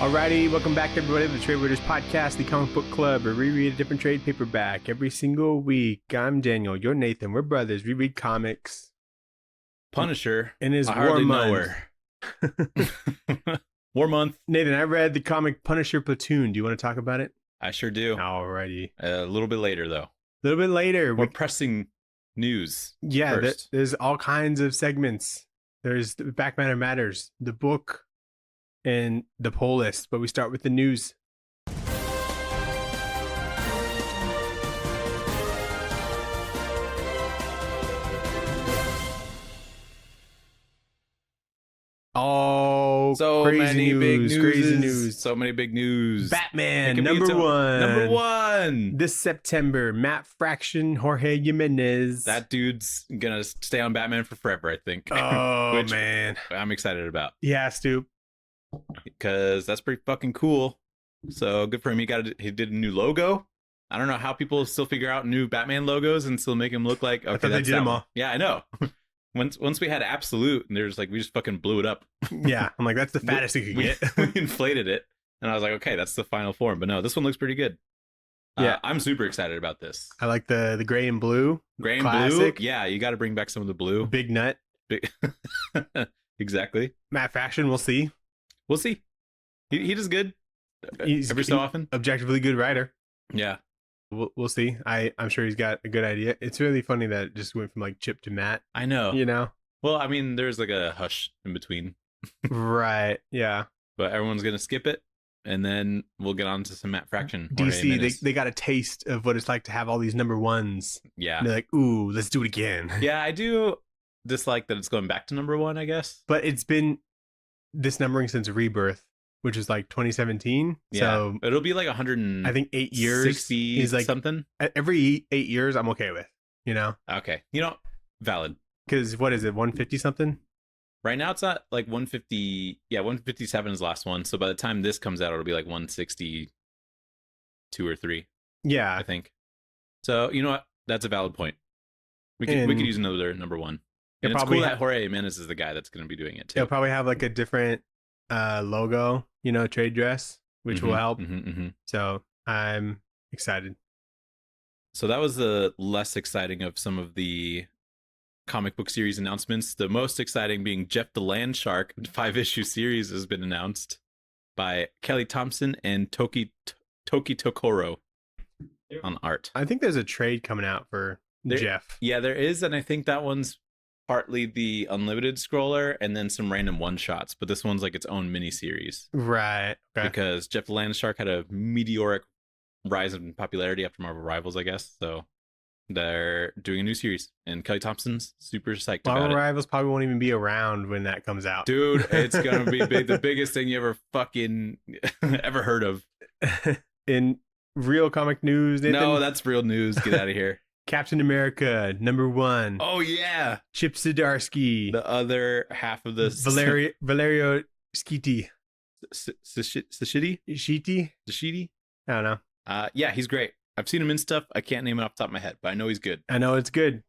Alrighty, welcome back everybody to the Trade Readers Podcast, the comic book club, where we read a different trade paperback every single week. I'm Daniel, you're Nathan, we're brothers, we read comics. Punisher In his I war hardly month. know her. War month. Nathan, I read the comic Punisher Platoon. Do you want to talk about it? I sure do. Alrighty. A little bit later, though. A little bit later. We're pressing news. Yeah, first. there's all kinds of segments. There's the Back Matter Matters, the book, and the poll list, but we start with the news. Oh, So crazy many news, big news. crazy news. So many big news. Batman, It could be number its own- one. Number one. This September, Matt Fraction, Jorge Jimenez. That dude's gonna stay on Batman for forever, I think. Oh, Which man. I'm excited about He has to. because that's pretty fucking cool. So good for him. He did a new logo. I don't know how people still figure out new Batman logos and still make him look like. Okay, I thought they that's did that them one. all. Yeah, I know. Once we had Absolute, and there's like we just fucking blew it up. Yeah, I'm like, that's the fattest he could we, get. we inflated it, and I was like, okay, that's the final form. But no, this one looks pretty good. Yeah. I'm super excited about this. I like the gray and blue. Gray and Classic. blue. Yeah, you got to bring back some of the blue. Big nut. Exactly. Matt Fraction, we'll see. We'll see. He does good. He's every so often. Objectively good writer. Yeah. We'll see. I'm sure he's got a good idea. It's really funny that it just went from like Chip to Matt, I know. you know? Well, I mean, there's like a hush in between, Right. Yeah. but everyone's gonna skip it, and then we'll get on to some Matt Fraction. Jorge DC, Jimenez. they got a taste of what it's like to have all these number ones. Yeah. And they're like, ooh, let's do it again. Yeah, I do dislike that it's going back to number one, I guess. But it's been this numbering since Rebirth, which is like 2017. Yeah. So It'll be like 100. I think 8 years 60 is like something. every 8 years I'm okay with, you know? Okay. Valid. Because what is it, 150 something? Right now it's at like 150. Yeah, 157 is the last one. So by the time this comes out, it'll be like 162 or 3, Yeah. I think. So you know what? That's a valid point. We could And use another number one. It'll And it's probably cool ha- that Jorge Jimenez is the guy that's going to be doing it too. It'll probably have like a different logo, you know, trade dress, which will help. So I'm excited. So that was the less exciting of some of the comic book series announcements. The most exciting being Jeff the Land Shark 5-issue series has been announced by Kelly Thompson and Toki Tokoro on art. I think there's a trade coming out for Jeff. Yeah, there is, and I think that one's partly the unlimited scroller and then some random one shots, but this one's like its own mini series Right. Okay. because Jeff the Land Shark had a meteoric rise in popularity after Marvel Rivals, I guess. So they're doing a new series, and Kelly Thompson's super psyched about Marvel it. Rivals probably won't even be around when that comes out. Dude, it's gonna be big, the biggest thing you ever fucking ever heard of. In real comic news, Nathan, No, that's real news. Get out of here. Captain America #1. Oh yeah, Chip Zdarsky. the other half of this Valerio Schiti. Sashidi. Shiti? I don't know. Yeah, he's great. I've seen him in stuff. I can't name it off the top of my head, but I know he's good. I know it's good.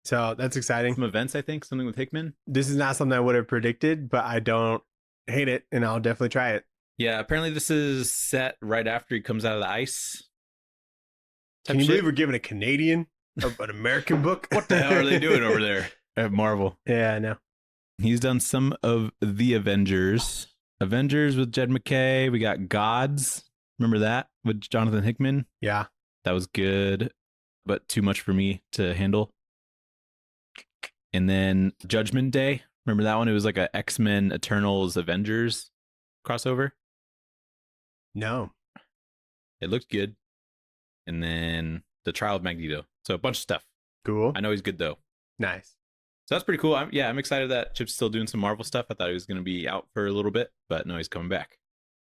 So that's exciting. Some events, I think, something with Hickman. This is not something I would have predicted, but I don't hate it, and I'll definitely try it. Yeah, apparently this is set right after he comes out of the ice. Can you believe we're giving a Canadian an American book? What the hell are they doing over there at Marvel? Yeah, I know. He's done some of the Avengers. Avengers with Jed McKay. We got Gods. Remember that with Jonathan Hickman? Yeah. That was good, but too much for me to handle. And then Judgment Day. Remember that one? It was like a X-Men Eternals Avengers crossover. No. It looked good. And then the Trial of Magneto. So a bunch of stuff. Cool. I know he's good though. Nice. So that's pretty cool. I'm excited that Chip's still doing some Marvel stuff. I thought he was going to be out for a little bit, but no, he's coming back.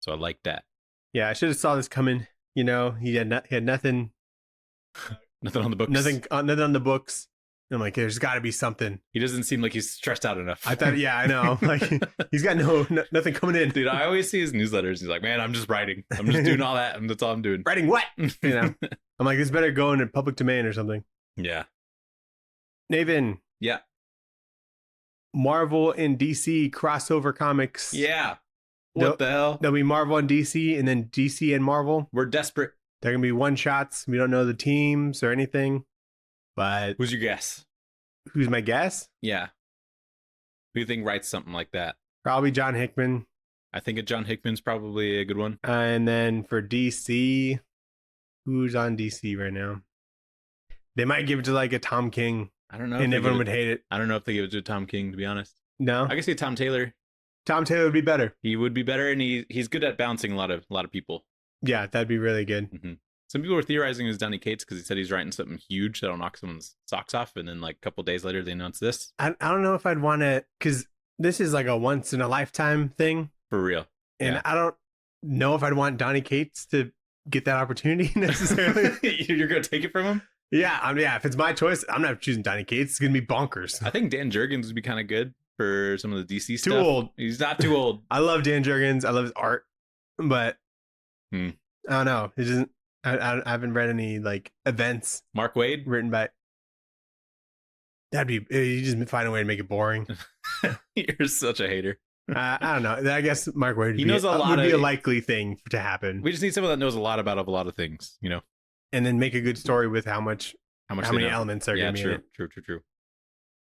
So I like that. Yeah, I should have saw this coming. You know, he had nothing. Nothing on the books. Nothing on the books. I'm like, there's got to be something. He doesn't seem like he's stressed out enough. I thought, yeah, I know. Like, he's got nothing coming in. Dude, I always see his newsletters. He's like, man, I'm just writing. I'm just doing all that. And that's all I'm doing. Writing what? You know, I'm like, this better go into public domain or something. Yeah. Nathan. Yeah. Marvel and DC crossover comics. Yeah. What the hell? There'll be Marvel and DC, and then DC and Marvel. We're desperate. They're going to be one-shots. We don't know the teams or anything. But Who's your guess? who's my guess? Yeah. Who do you think writes something like that? Probably John Hickman. I think John Hickman's probably a good one. And then for DC, who's on DC right now? They might give it to like a Tom King. I don't know. And everyone would hate it. I don't know if they give it to Tom King, to be honest. No? I could say Tom Taylor. Tom Taylor would be better. He would be better, and he's good at bouncing a lot of people. Yeah, that'd be really good. Mm-hmm. Some people were theorizing it was Donny Cates because he said he's writing something huge that'll knock someone's socks off, and then like a couple days later they announced this. I don't know if I'd want to, because this is like a once in a lifetime thing. For real. And yeah. I don't know if I'd want Donny Cates to get that opportunity necessarily. You're going to take it from him? Yeah, yeah. If it's my choice, I'm not choosing Donny Cates. It's going to be bonkers. I think Dan Jurgens would be kind of good for some of the DC stuff. Too old. He's not too old. I love Dan Jurgens. I love his art. But I don't know. It doesn't. I haven't read any like events. Mark Waid written by. That'd be. You just find a way to make it boring. You're such a hater. I don't know. I guess Mark Waid would be a likely thing to happen. We just need someone that knows a lot about a lot of things, you know, and then make a good story with how many elements are going to be in it. True.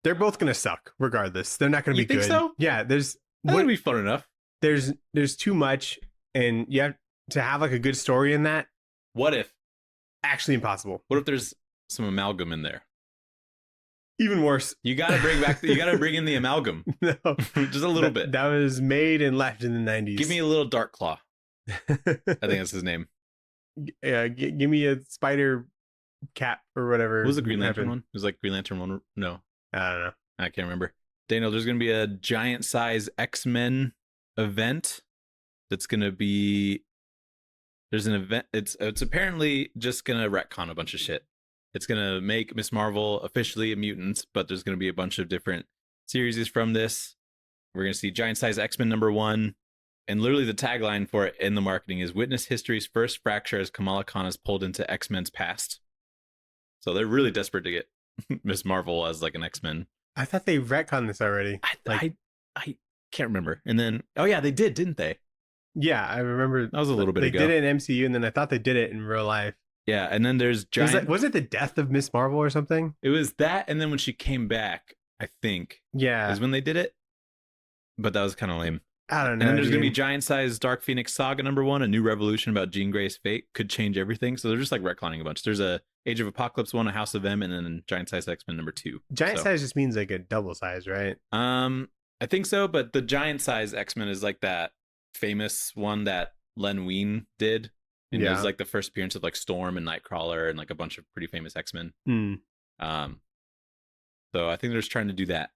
They're both going to suck regardless. They're not going to be good. Think so? Yeah, that would be fun enough. There's too much, and you have to have like a good story in that. What if? Actually impossible. What if there's some amalgam in there? Even worse. You got to bring in the amalgam. No. Just a little bit. That was made and left in the 90s. Give me a little Dark Claw. I think that's his name. Yeah, give me a spider cap or whatever. What was the Green Lantern one? It was like Green Lantern one. No. I don't know. I can't remember. Daniel, there's going to be a giant size X-Men event that's going to be... There's an event. It's apparently just going to retcon a bunch of shit. It's going to make Miss Marvel officially a mutant, but there's going to be a bunch of different series from this. We're going to see giant size X-Men #1. And literally the tagline for it in the marketing is witness history's first fracture as Kamala Khan is pulled into X-Men's past. So they're really desperate to get Miss Marvel as like an X-Men. I thought they retconned this already. I can't remember. And then, oh yeah, they did, didn't they? Yeah, I remember. That was a little bit ago. They did it in MCU, and then I thought they did it in real life. Yeah, and then there's giant... Was it the death of Miss Marvel or something? It was that, and then when she came back, I think, is when they did it. But that was kind of lame. I don't know. And then there's going to be giant-sized Dark Phoenix Saga #1, a new revolution about Jean Grey's fate could change everything. So they're just like retconning a bunch. There's a Age of Apocalypse 1, a House of M, and then giant-sized X-Men #2. Giant size just means like a double size, right? I think so, but the giant-size X-Men is like that famous one that Len Wein did. And it was like the first appearance of like Storm and Nightcrawler and like a bunch of pretty famous X-Men. So I think they're just trying to do that.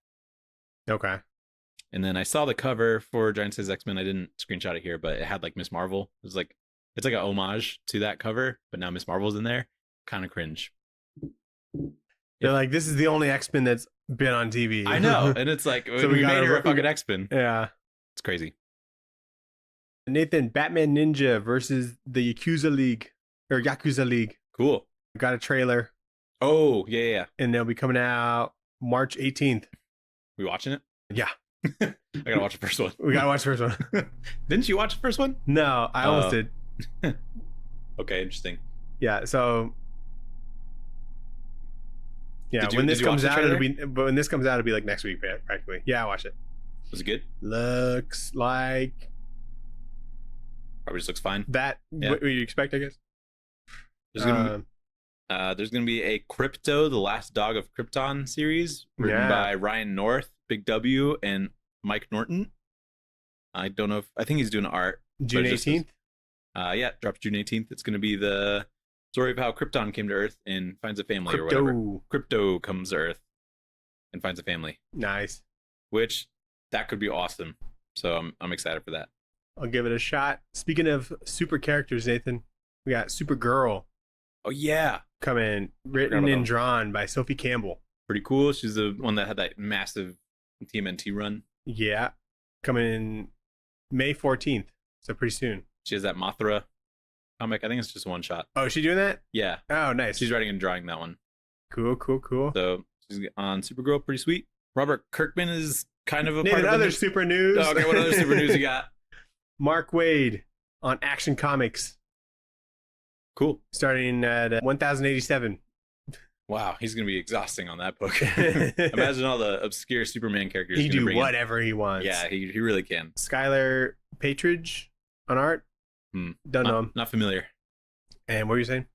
Okay. And then I saw the cover for Giant Size X-Men. I didn't screenshot it here, but it had like Miss Marvel. It's like an homage to that cover, but now Miss Marvel's in there. Kind of cringe. They're like, this is the only X-Men that's been on TV. I know. And it's like, so we made her a fucking X-Men. Yeah. It's crazy. Nathan, Batman Ninja versus the Yakuza League. Cool. Got a trailer. Oh, yeah. And they'll be coming out March 18th. We watching it? Yeah. I gotta watch the first one. We gotta watch the first one. Didn't you watch the first one? No, I almost did. Okay, interesting. Yeah, so... Yeah, when this comes out, it'll be like next week, practically. Yeah, I watched it. Was it good? Looks like... Probably just looks fine. What you expect, I guess. There's gonna be a Crypto, the Last Dog of Krypton series written by Ryan North, Big W, and Mike Norton. I don't know I think he's doing art. June 18th? Drops June 18th. It's gonna be the story of how Krypton came to Earth and finds a family or whatever. Crypto comes to Earth and finds a family. Nice. Which that could be awesome. So I'm excited for that. I'll give it a shot. Speaking of super characters, Nathan, we got Supergirl. Oh, yeah. Coming, written and drawn by Sophie Campbell. Pretty cool. She's the one that had that massive TMNT run. Yeah. Coming in May 14th. So pretty soon. She has that Mothra comic. I think it's just one shot. Oh, is she doing that? Yeah. Oh, nice. She's writing and drawing that one. Cool. So she's on Supergirl. Pretty sweet. Robert Kirkman is kind of a part of other super news. Oh, okay, what other super news you got? Mark Waid on Action Comics, Cool. starting at 1087. Wow, he's gonna be exhausting on that book. Imagine all the obscure Superman characters. He he's can gonna do bring in. whatever he wants. Yeah, he really can. Skylar Patridge on art. Don't know him. Not familiar. And what were you saying?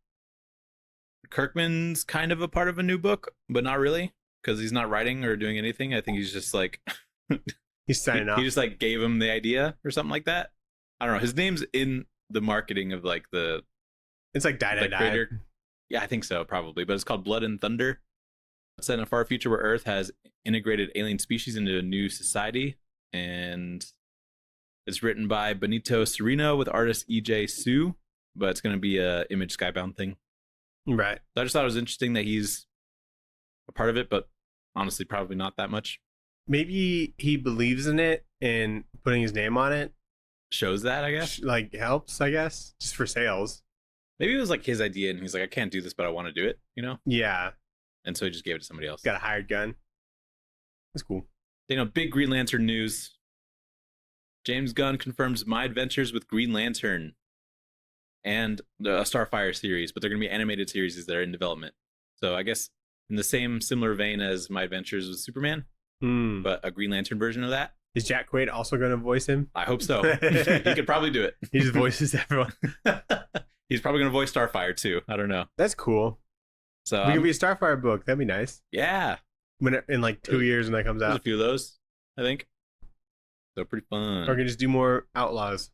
Kirkman's kind of a part of a new book, but not really, because he's not writing or doing anything. I think he's just like He's signing off. He just like gave him the idea or something like that. I don't know. His name's in the marketing of like the It's like Die Die Die. creator. Yeah, I think so, probably. But it's called Blood and Thunder. It's set in a far future where Earth has integrated alien species into a new society, and it's written by Benito Sereno with artist E.J. Sue, but it's going to be a Image Skybound thing. Right. So I just thought it was interesting that he's a part of it, but honestly, probably not that much. Maybe he believes in it and putting his name on it Shows that, I guess. like helps, I guess, just for sales. Maybe it was like his idea, and he's like, I can't do this, but I want to do it, you know? Yeah. And so he just gave it to somebody else. Got a hired gun. That's cool. Big Green Lantern news. James Gunn confirms My Adventures with Green Lantern and the Starfire series, but they're going to be animated series that are in development. So I guess in the similar vein as My Adventures with Superman, but a Green Lantern version of that. Is Jack Quaid also going to voice him? I hope so. He could probably do it. He just voices everyone. He's probably going to voice Starfire too. I don't know. That's cool. So We could be a Starfire book. That'd be nice. yeah, When in like 2 years when that comes there's a out. few of those, I think. So pretty fun. Or we can just do more Outlaws.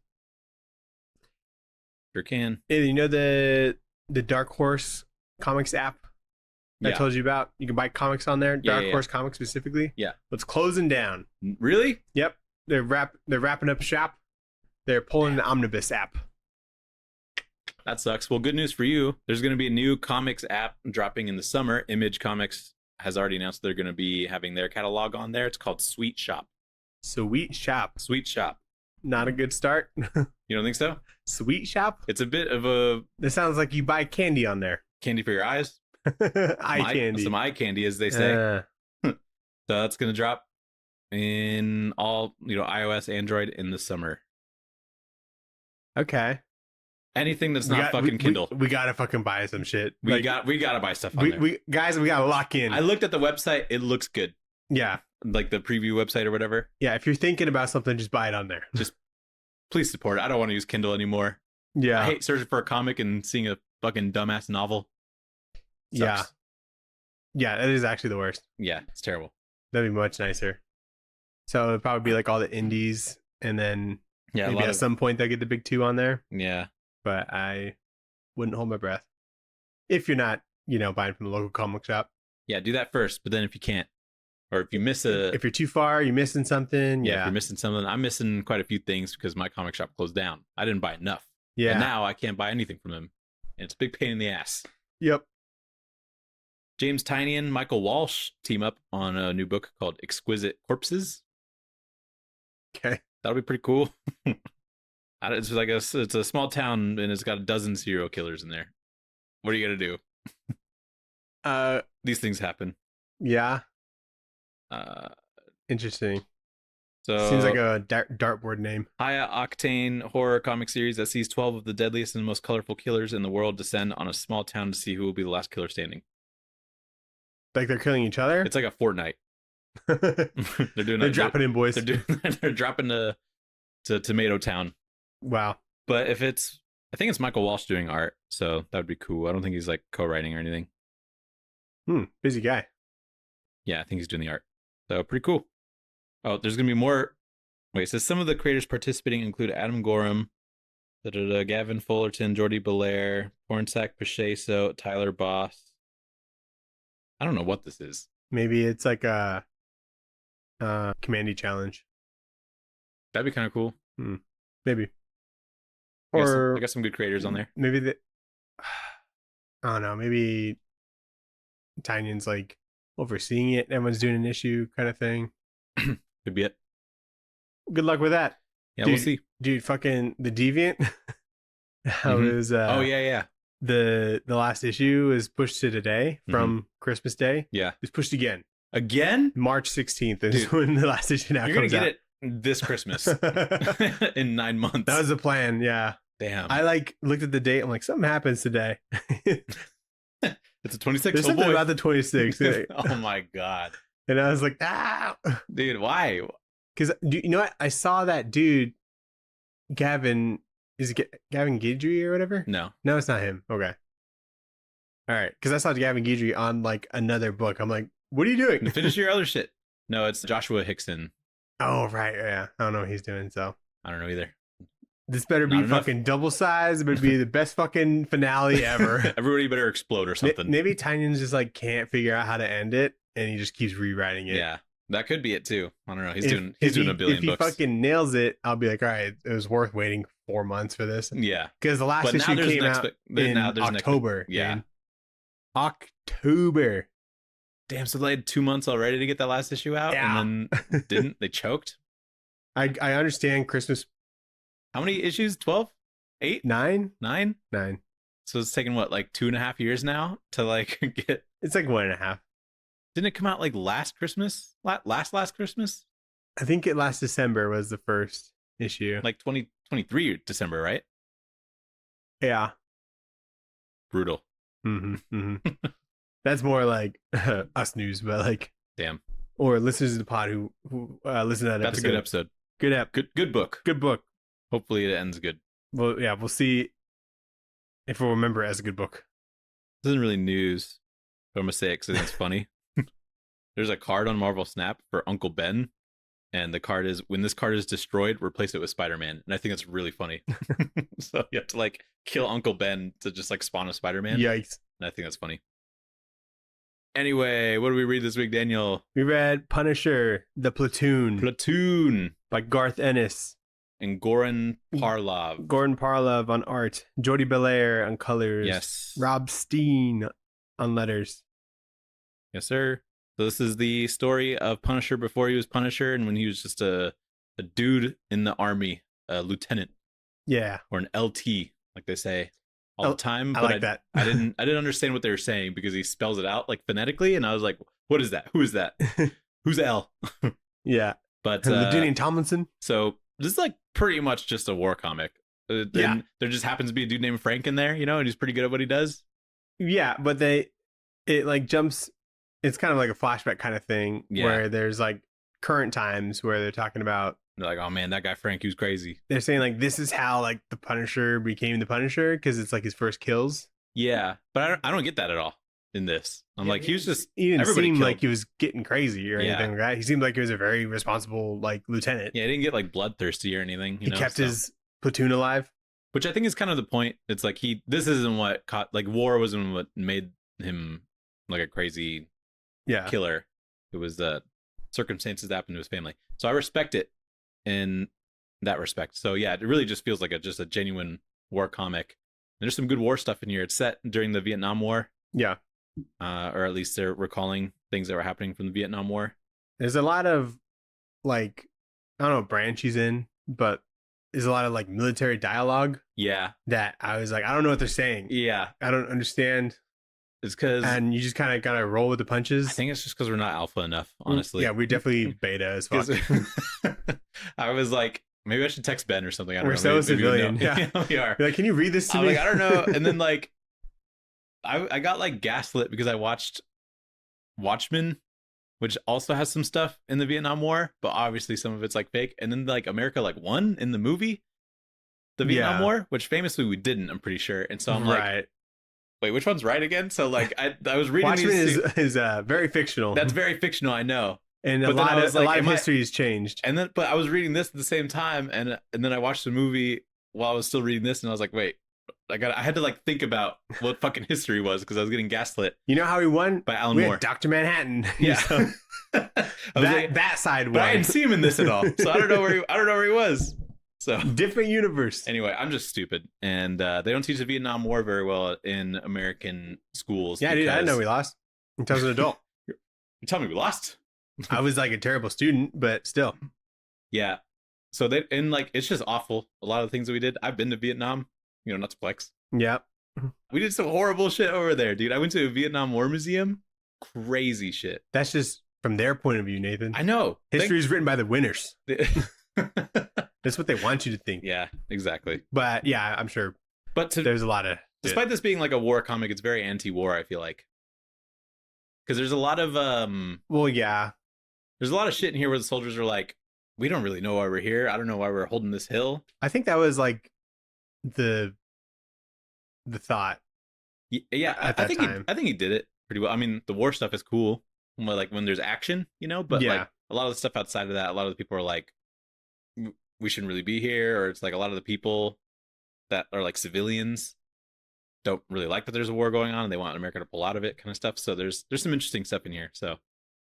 Sure can. Hey, you know the Dark Horse Comics app that I Yeah. told you about? You can buy comics on there. Yeah, Dark yeah, Horse Comics specifically. Yeah. But it's closing down. Really? Yep. They're wrapping up shop. They're pulling the Omnibus app. That sucks. Well, good news for you. There's going to be a new comics app dropping in the summer. Image Comics has already announced they're going to be having their catalog on there. It's called Sweet Shop. Sweet Shop. Sweet Shop. Not a good start. You don't think so? Sweet Shop? It's a bit of a That sounds like you buy candy on there. candy for your eyes. Eye candy. Some eye candy, as they say. So that's going to drop in all, iOS, Android in the summer. Okay. Anything that's not fucking Kindle. We gotta fucking buy some shit. We gotta buy stuff on there. we gotta lock in. I looked at the website. It looks good. Yeah. Like the preview website or whatever. Yeah. If you're thinking about something, just buy it on there. Please support it. I don't want to use Kindle anymore. Yeah. I hate searching for a comic and seeing a fucking dumbass novel. Yeah. Sucks. Yeah. That is actually the worst. Yeah, it's terrible. That'd be much nicer. So it'd probably be like all the indies, and then Yeah, maybe at some point they'll get the big two on there. yeah. But I wouldn't hold my breath if you're not, buying from the local comic shop. Yeah, do that first. But then if you can't, or if you miss If you're too far, you're missing something. if Yeah. you're missing something, I'm missing quite a few things because my comic shop closed down. I didn't buy enough. Yeah. And now I can't buy anything from them. And it's a big pain in the ass. Yep. James Tynion and Michael Walsh team up on a new book called Exquisite Corpses. Okay. That'll be pretty cool. It's like it's a small town and it's got a dozen serial killers in there. What are you gonna do? These things happen. Yeah. Uh, Interesting. so Seems like a dartboard name. high octane horror comic series that sees 12 of the deadliest and most colorful killers in the world descend on a small town to see who will be the last killer standing. Like they're killing each other. It's like a Fortnite. They're dropping in, boys. They're dropping to Tomato Town. Wow. But I think it's Michael Walsh doing art, so that would be cool. I don't think he's like co-writing or anything. Busy guy. Yeah, I think he's doing the art. So pretty cool. Oh, there's gonna be more. Wait, it says some of the creators participating include Adam Gorham, Gavin Fullerton, Jordi Belair, Pornsack Pacheco, Tyler Boss. I don't know what this is. Maybe it's like a Commandy challenge. That'd be kind of cool. Maybe. I got some good creators on there. Maybe I don't know. Maybe Tynion's like overseeing it. Everyone's doing an issue kind of thing. Could be it. Good luck with that. Yeah, Dude, we'll see. Dude, fucking the Deviant. How Mhm. is Oh yeah. the last issue is pushed to today from Christmas Day. Yeah. It's pushed again. Again? March 16th is Dude. when the last issue now You're gonna comes get out. it this Christmas in 9 months. That was the plan. Yeah. Damn. I like looked at the date. I'm like, something happens today. It's a 26th. There's something about the 26th. Oh my God. And I was like, ah. Dude, why? Because you know what? I saw that dude, Gavin. Is it Gavin Guidry or whatever? No, it's not him. Okay. All right. Because I saw Gavin Guidry on like another book. I'm like, what are you doing? Finish your other shit. No, it's Joshua Hickson. Oh, right. Yeah. I don't know what he's doing. So I don't know either. This better be Not enough. fucking double size. It would be the best fucking finale ever. Everybody better explode or something. Maybe Tynion's just like can't figure out how to end it, and he just keeps rewriting it. Yeah, that could be it too. I don't know. He's doing a billion books. If he books. fucking nails it, I'll be like, all right, it was worth waiting 4 months for this. Yeah, because the last issue came out in October. Yeah, dude. October. Damn. So they had 2 months already to get that last issue out, and then didn't they choked? I understand Christmas. How many issues? 12? 8? 9? 9? 9. So it's taken what, like 2.5 years now to like get. It's like 1.5. Didn't it come out like last Christmas? Last Christmas? I think it last December was the first issue. Like 2023 December, right? Yeah. Brutal. That's more like us news, but like, damn. Or listeners to the pod who listen to that. That's episode. a good episode. Good app. Good book. Good book. Hopefully it ends good. Well, yeah, we'll see if we'll remember it as a good book. This isn't really news, but I'm gonna say it because I think it's funny. There's a card on Marvel Snap for Uncle Ben, and the card is, when this card is destroyed, replace it with Spider-Man. And I think it's really funny. So you have to like kill Uncle Ben to just like spawn a Spider-Man. Yikes. And I think that's funny. Anyway, what did we read this week, Daniel? We read Punisher, The Platoon. Platoon. By Garth Ennis. And Goran Parlov. Goran Parlov on art. Jody Belair on colors. Yes. Rob Steen on letters. Yes, sir. So this is the story of Punisher before he was Punisher, and when he was just a dude in the army, a lieutenant. Yeah. Or an LT, like they say all the time. But I like that. I didn't understand what they were saying because he spells it out like phonetically, and I was like, what is that? Who is that? Who's L? Yeah. But Lieutenant Tomlinson. So this is like pretty much just a war comic. Yeah. There just happens to be a dude named Frank in there, you know, and he's pretty good at what he does. Yeah, but it like jumps. It's kind of like a flashback kind of thing where there's like current times where they're talking about. They're like, oh man, that guy Frank, he was crazy. They're saying like this is how like the Punisher became the Punisher because it's like his first kills. Yeah, but I don't get that at all in this. I'm like, he was just, he didn't everybody seem killed. like he was getting crazy or anything like that. He seemed like he was a very responsible like lieutenant. Yeah, he didn't get like bloodthirsty or anything. He kept his platoon alive, which I think is kind of the point. It's like this isn't what caught, like war wasn't what made him like a crazy killer. It was the circumstances that happened to his family. So I respect it in that respect. So yeah, it really just feels like just a genuine war comic. There's some good war stuff in here. It's set during the Vietnam War. Yeah. Or at least they're recalling things that were happening from the Vietnam War. There's a lot of like, I don't know what branch he's in, but there's a lot of like military dialogue. Yeah. That I was like, I don't know what they're saying. Yeah. I don't understand. It's because, and you just kind of gotta roll with the punches. I think it's just because we're not alpha enough, honestly. Yeah, we're definitely beta as fuck. I was like, maybe I should text Ben or something. I don't we're know. So maybe civilian. Yeah, we are. You're like, can you read this to me? Like, I don't know. And then like, I got like gaslit because I watched Watchmen, which also has some stuff in the Vietnam War, but obviously some of it's like fake. And then like America like won in the movie, the Vietnam War, which famously we didn't, I'm pretty sure. And so I'm like, wait, which one's right again? So like I was reading Watchmen these is very fictional. That's very fictional, I know. And a lot of history has changed. And then, but I was reading this at the same time, and then I watched the movie while I was still reading this, and I was like, wait, I had to like think about what fucking history was because I was getting gaslit. You know how he won? By Alan Moore. Dr. Manhattan. Yeah. So, that side won. But I didn't see him in this at all, so I don't know where he was. So different universe. Anyway, I'm just stupid, and they don't teach the Vietnam War very well in American schools. Yeah, dude, I didn't know we lost until I was an adult. You tell me we lost? I was like a terrible student, but still. Yeah. So it's just awful. A lot of the things that we did. I've been to Vietnam, not to flex. Yeah. We did some horrible shit over there, dude. I went to a Vietnam War museum. Crazy shit. That's just from their point of view, Nathan. I know. History is written by the winners. That's what they want you to think. Yeah, exactly. But yeah, I'm sure. But there's a lot of. Despite this being like a war comic, it's very anti-war. I feel like because there's a lot of Well, yeah. There's a lot of shit in here where the soldiers are like, we don't really know why we're here. I don't know why we're holding this hill. I think that was like the thought. Yeah, I think he did it pretty well. I mean, the war stuff is cool, like when there's action, but like a lot of the stuff outside of that, a lot of the people are like, we shouldn't really be here, or it's like a lot of the people that are like civilians don't really like that there's a war going on and they want America to pull out of it, kind of stuff. So there's some interesting stuff in here. So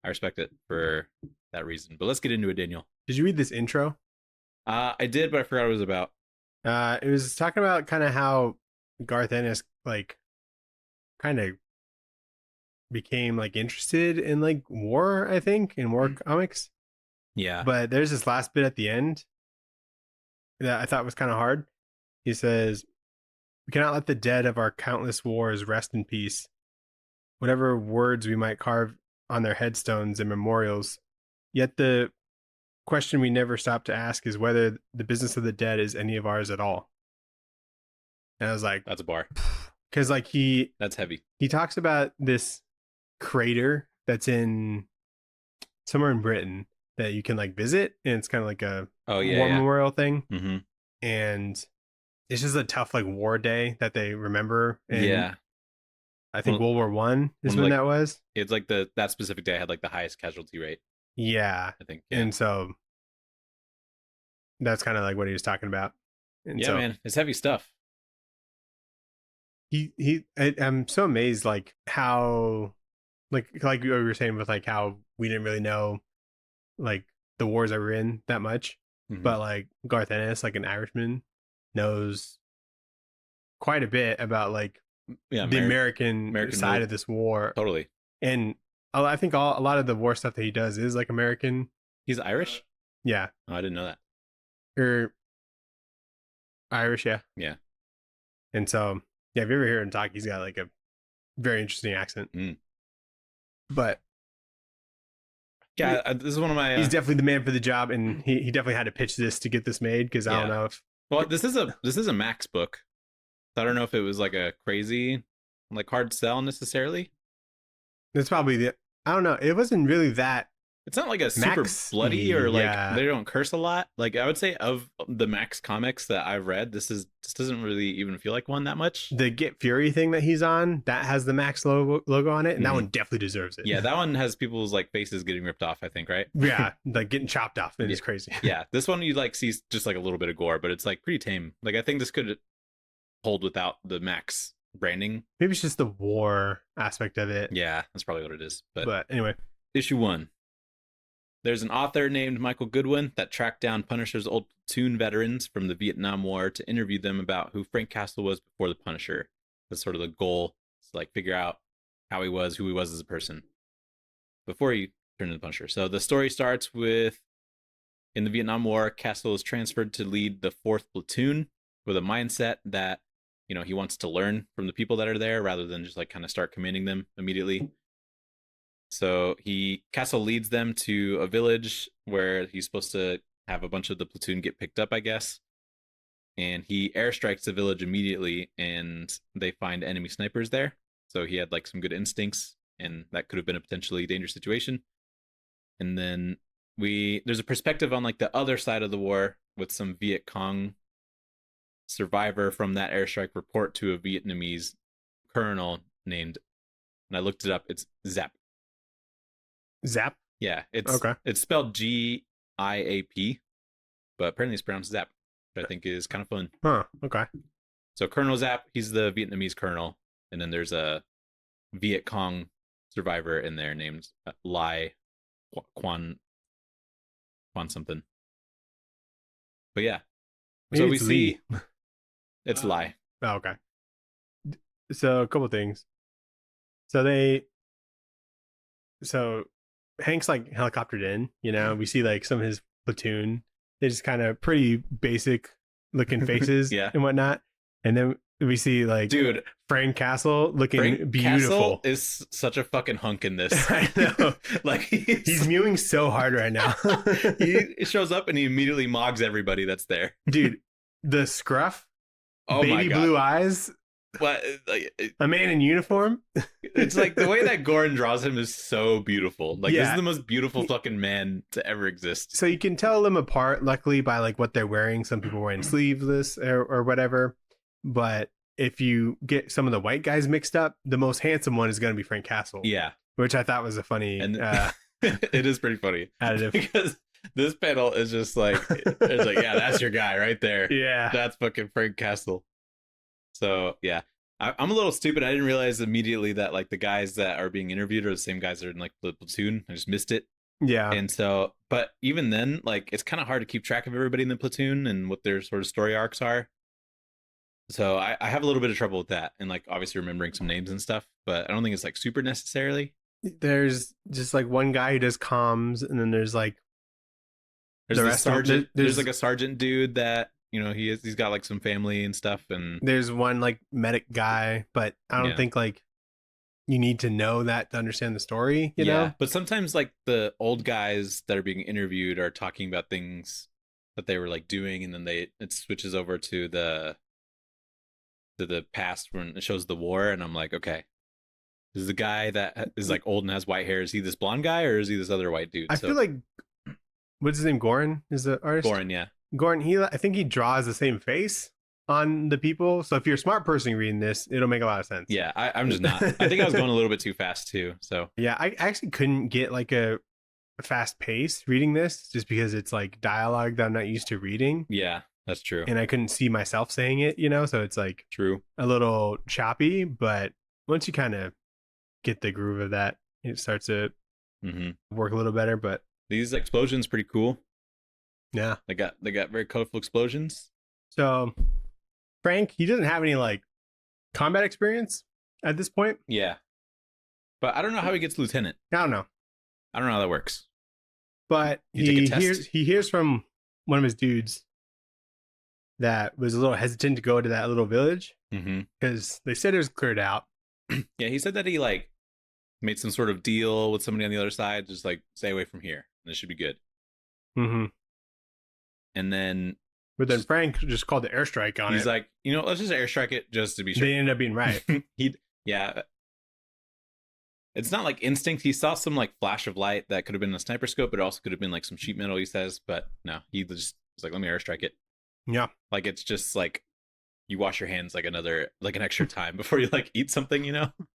I respect it for that reason. But let's get into it, Daniel. Did you read this intro? I did, but I forgot what it was about. It was talking about kind of how Garth Ennis like kind of became like interested in like war, I think, in war comics. Yeah. But there's this last bit at the end that I thought was kind of hard. He says, "We cannot let the dead of our countless wars rest in peace. Whatever words we might carve on their headstones and memorials, yet the question we never stop to ask is whether the business of the dead is any of ours at all." And I was like, that's a bar. Because like that's heavy. He talks about this crater that's in somewhere in Britain that you can like visit, and it's kind of like a war memorial thing. Mm-hmm. And it's just a tough like war day that they remember. And I think World War I is when that was. It's like that specific day had like the highest casualty rate. Yeah, I think. Yeah. And so that's kind of like what he was talking about. And so, man, it's heavy stuff. I'm so amazed like how like you were saying with like how we didn't really know like the wars that we're in that much, but like Garth Ennis, like an Irishman, knows quite a bit about like the American side of this war. Totally. And I think a lot of the war stuff that he does is like American. He's Irish? Yeah. Oh, I didn't know that. Or Irish, yeah. Yeah. And so, yeah, if you ever hear him talk, he's got like a very interesting accent. But yeah, this is one of my. He's definitely the man for the job, and he definitely had to pitch this to get this made because I don't know if. Well, this is a Max book. So I don't know if it was like a crazy, like hard sell necessarily. That's probably I don't know. It wasn't really that. It's not like a super bloody or like they don't curse a lot. Like I would say of the Max comics that I've read, this doesn't really even feel like one that much. The Get Fury thing that he's on, that has the Max logo on it, and that one definitely deserves it. Yeah, that one has people's like faces getting ripped off, I think, right? Yeah, like getting chopped off. It's crazy. Yeah, this one you like see just like a little bit of gore, but it's like pretty tame. Like I think this could hold without the Max branding. Maybe it's just the war aspect of it. Yeah, that's probably what it is. But anyway, issue 1. There's an author named Michael Goodwin that tracked down Punisher's old Platoon veterans from the Vietnam War to interview them about who Frank Castle was before the Punisher. That's sort of the goal, to like figure out how he was, who he was as a person before he turned into the Punisher. So the story starts with, in the Vietnam War, Castle is transferred to lead the 4th Platoon with a mindset that, he wants to learn from the people that are there rather than just like kind of start commanding them immediately. So Castle leads them to a village where he's supposed to have a bunch of the platoon get picked up, I guess. And he airstrikes the village immediately, and they find enemy snipers there. So he had like some good instincts, and that could have been a potentially dangerous situation. And then there's a perspective on like the other side of the war with some Viet Cong survivor from that airstrike report to a Vietnamese colonel named, and I looked it up, it's Zap. Zap? Yeah, it's spelled Giap, but apparently it's pronounced Zap, which I think is kind of fun. Huh, okay. So Colonel Zap, he's the Vietnamese colonel, and then there's a Viet Cong survivor in there named Lai Quan something. But yeah. Maybe so we see it's Lai. Oh, okay. So a couple of things. So Hank's like helicoptered in, we see like some of his platoon. They just kind of pretty basic looking faces Yeah. and whatnot. And then we see like Dude, Frank Castle looking Frank beautiful. Castle is such a fucking hunk in this. I know. Like He's mewing so hard right now. he shows up and he immediately mogs everybody that's there. Dude, the scruff, Oh my baby god. blue eyes, But like, a man in uniform. it's like the way that Goran draws him is so beautiful. Like this Yeah. is the most beautiful fucking man to ever exist. So you can tell them apart, luckily, by like what they're wearing. Some people wearing sleeveless or whatever. But if you get some of the white guys mixed up, the most handsome one is going to be Frank Castle. Yeah. Which I thought was a funny And it is pretty funny. additive. Because this panel is just like, it's like, yeah, that's your guy right there. Yeah. That's fucking Frank Castle. So yeah, I'm a little stupid. I didn't realize immediately that like the guys that are being interviewed are the same guys that are in like the platoon. I just missed it. Yeah. And so, but even then, like it's kind of hard to keep track of everybody in the platoon and what their sort of story arcs are. So I have a little bit of trouble with that, and like obviously remembering some names and stuff. But I don't think it's like super necessarily. There's just like one guy who does comms, and then there's like There's the the rest of them. sergeant. There's There's like a sergeant dude that he's got like some family and stuff, and there's one like medic guy, but I don't Yeah. think like you need to know that to understand the story, you yeah. know? But sometimes like the old guys that are being interviewed are talking about things that they were like doing, and then it switches over to the past when it shows the war, and I'm like, okay, is the guy that is like old and has white hair, is he this blonde guy or is he this other white dude? I feel like what's his name? Goran is the artist. Goran, yeah. Goran, I think he draws the same face on the people. So if you're a smart person reading this, it'll make a lot of sense. Yeah, I'm just not. I think I was going a little bit too fast too. So Yeah, I actually couldn't get like a fast pace reading this just because it's like dialogue that I'm not used to reading. yeah, that's true. And I couldn't see myself saying it, so it's like True. a little choppy, but once you kind of get the groove of that, it starts to work a little better. But These explosions pretty cool. yeah, They got very colorful explosions. so Frank, he doesn't have any like combat experience at this point. Yeah, but I don't know how he gets lieutenant. I don't know, I don't know how that works. but You take a test? he hears from one of his dudes that was a little hesitant to go to that little village because they said it was cleared out. Yeah, he said that he like made some sort of deal with somebody on the other side, just like stay away from here. This should be good. Mm-hmm. And then But then Frank just called the airstrike on he's it. like, let's just airstrike it just to be sure. They ended up being right. Yeah. It's not like instinct. He saw some like flash of light that could have been a sniper scope, but it also could have been like some sheet metal, he says. But no, he just was like, let me airstrike it. Yeah. Like it's just like you wash your hands like an extra time before you like eat something,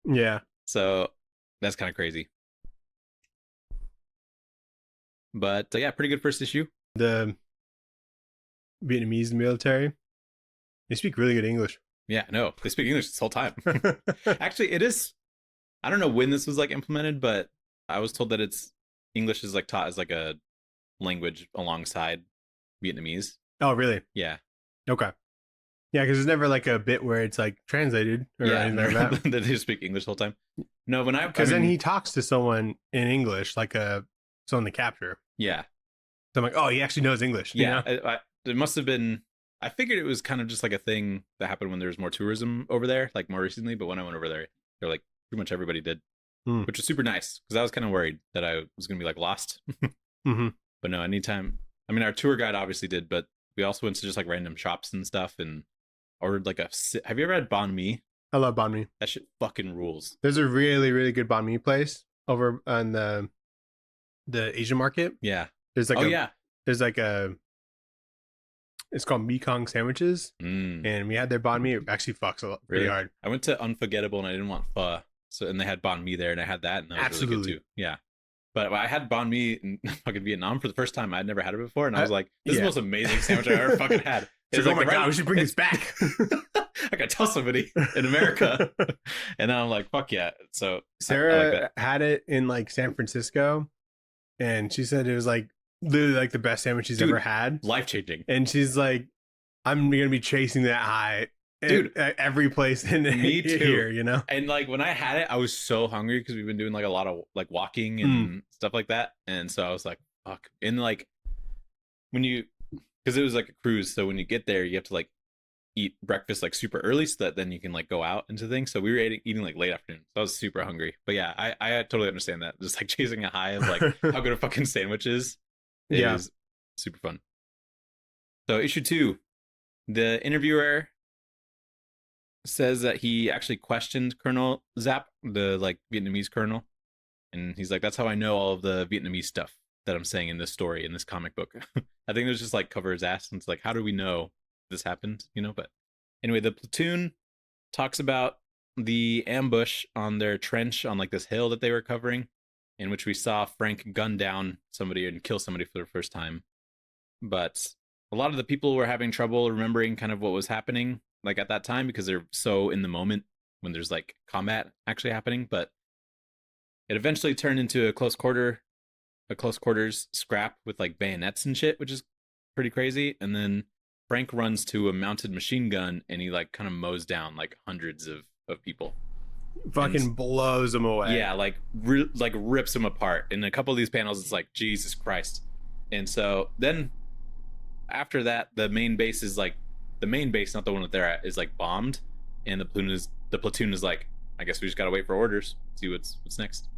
Yeah. So that's kind of crazy. But yeah, pretty good first issue. The Vietnamese military, they speak really good English. Yeah, no, they speak English this whole time. Actually, it is. I don't know when this was like implemented, but I was told that English is like taught as like a language alongside Vietnamese. Oh, really? Yeah. Okay. Yeah, because there's never like a bit where it's like translated or anything like that. They just speak English the whole time. No, Because then he talks to someone in English, like someone in the capture. Yeah. So I'm like, oh, he actually knows English. Yeah. It must have been. I figured it was kind of just like a thing that happened when there was more tourism over there, like more recently. But when I went over there, they're like pretty much everybody did, which was super nice because I was kind of worried that I was going to be like lost. But no, anytime. I mean, our tour guide obviously did, but we also went to just like random shops and stuff and ordered like have you ever had banh mi? I love banh mi. That shit fucking rules. There's a really, really good banh mi place over on the Asian market. Yeah. There's like yeah. There's like it's called Mekong sandwiches, and we had their banh mi. It actually fucks pretty hard. I went to Unforgettable and I didn't want pho, and they had banh mi there, and I had that, and that was really good too. Yeah, but I had banh mi in fucking Vietnam for the first time. I'd never had it before, and I was like, "This is the most amazing sandwich I ever fucking had." It's like, oh my god, we should bring this back. I gotta tell somebody in America, and then I'm like, "Fuck yeah!" So Sarah had it in like San Francisco, and she said it was like literally like the best sandwich she's ever had. Life changing. And she's like, I'm gonna be chasing that high, dude, at every place in me too. Here, And like when I had it, I was so hungry because we've been doing like a lot of like walking and stuff like that, and so I was like, fuck. And like because it was like a cruise, so when you get there, you have to like eat breakfast like super early so that then you can like go out into things. So we were eating like late afternoon. So I was super hungry. But yeah, I totally understand that. Just like chasing a high of like how good a fucking sandwich is Yeah. super fun. So issue 2, the interviewer says that he actually questioned Colonel Zap, the like Vietnamese colonel, and he's like, "That's how I know all of the Vietnamese stuff that I'm saying in this story in this comic book." I think it was just like cover his ass, and it's like, how do we know this happened? You know. But anyway, the platoon talks about the ambush on their trench on like this hill that they were covering, in which we saw Frank gun down somebody and kill somebody for the first time. But a lot of the people were having trouble remembering kind of what was happening like at that time because they're so in the moment when there's like combat actually happening. But it eventually turned into a close quarters scrap with like bayonets and shit, which is pretty crazy. And then Frank runs to a mounted machine gun and he like kind of mows down like hundreds of people. Fucking blows them away. Yeah, like like rips them apart. In a couple of these panels, it's like Jesus Christ. And so then after that, the main base, not the one that they're at, is like bombed, and the platoon is like, I guess we just gotta wait for orders, see what's next,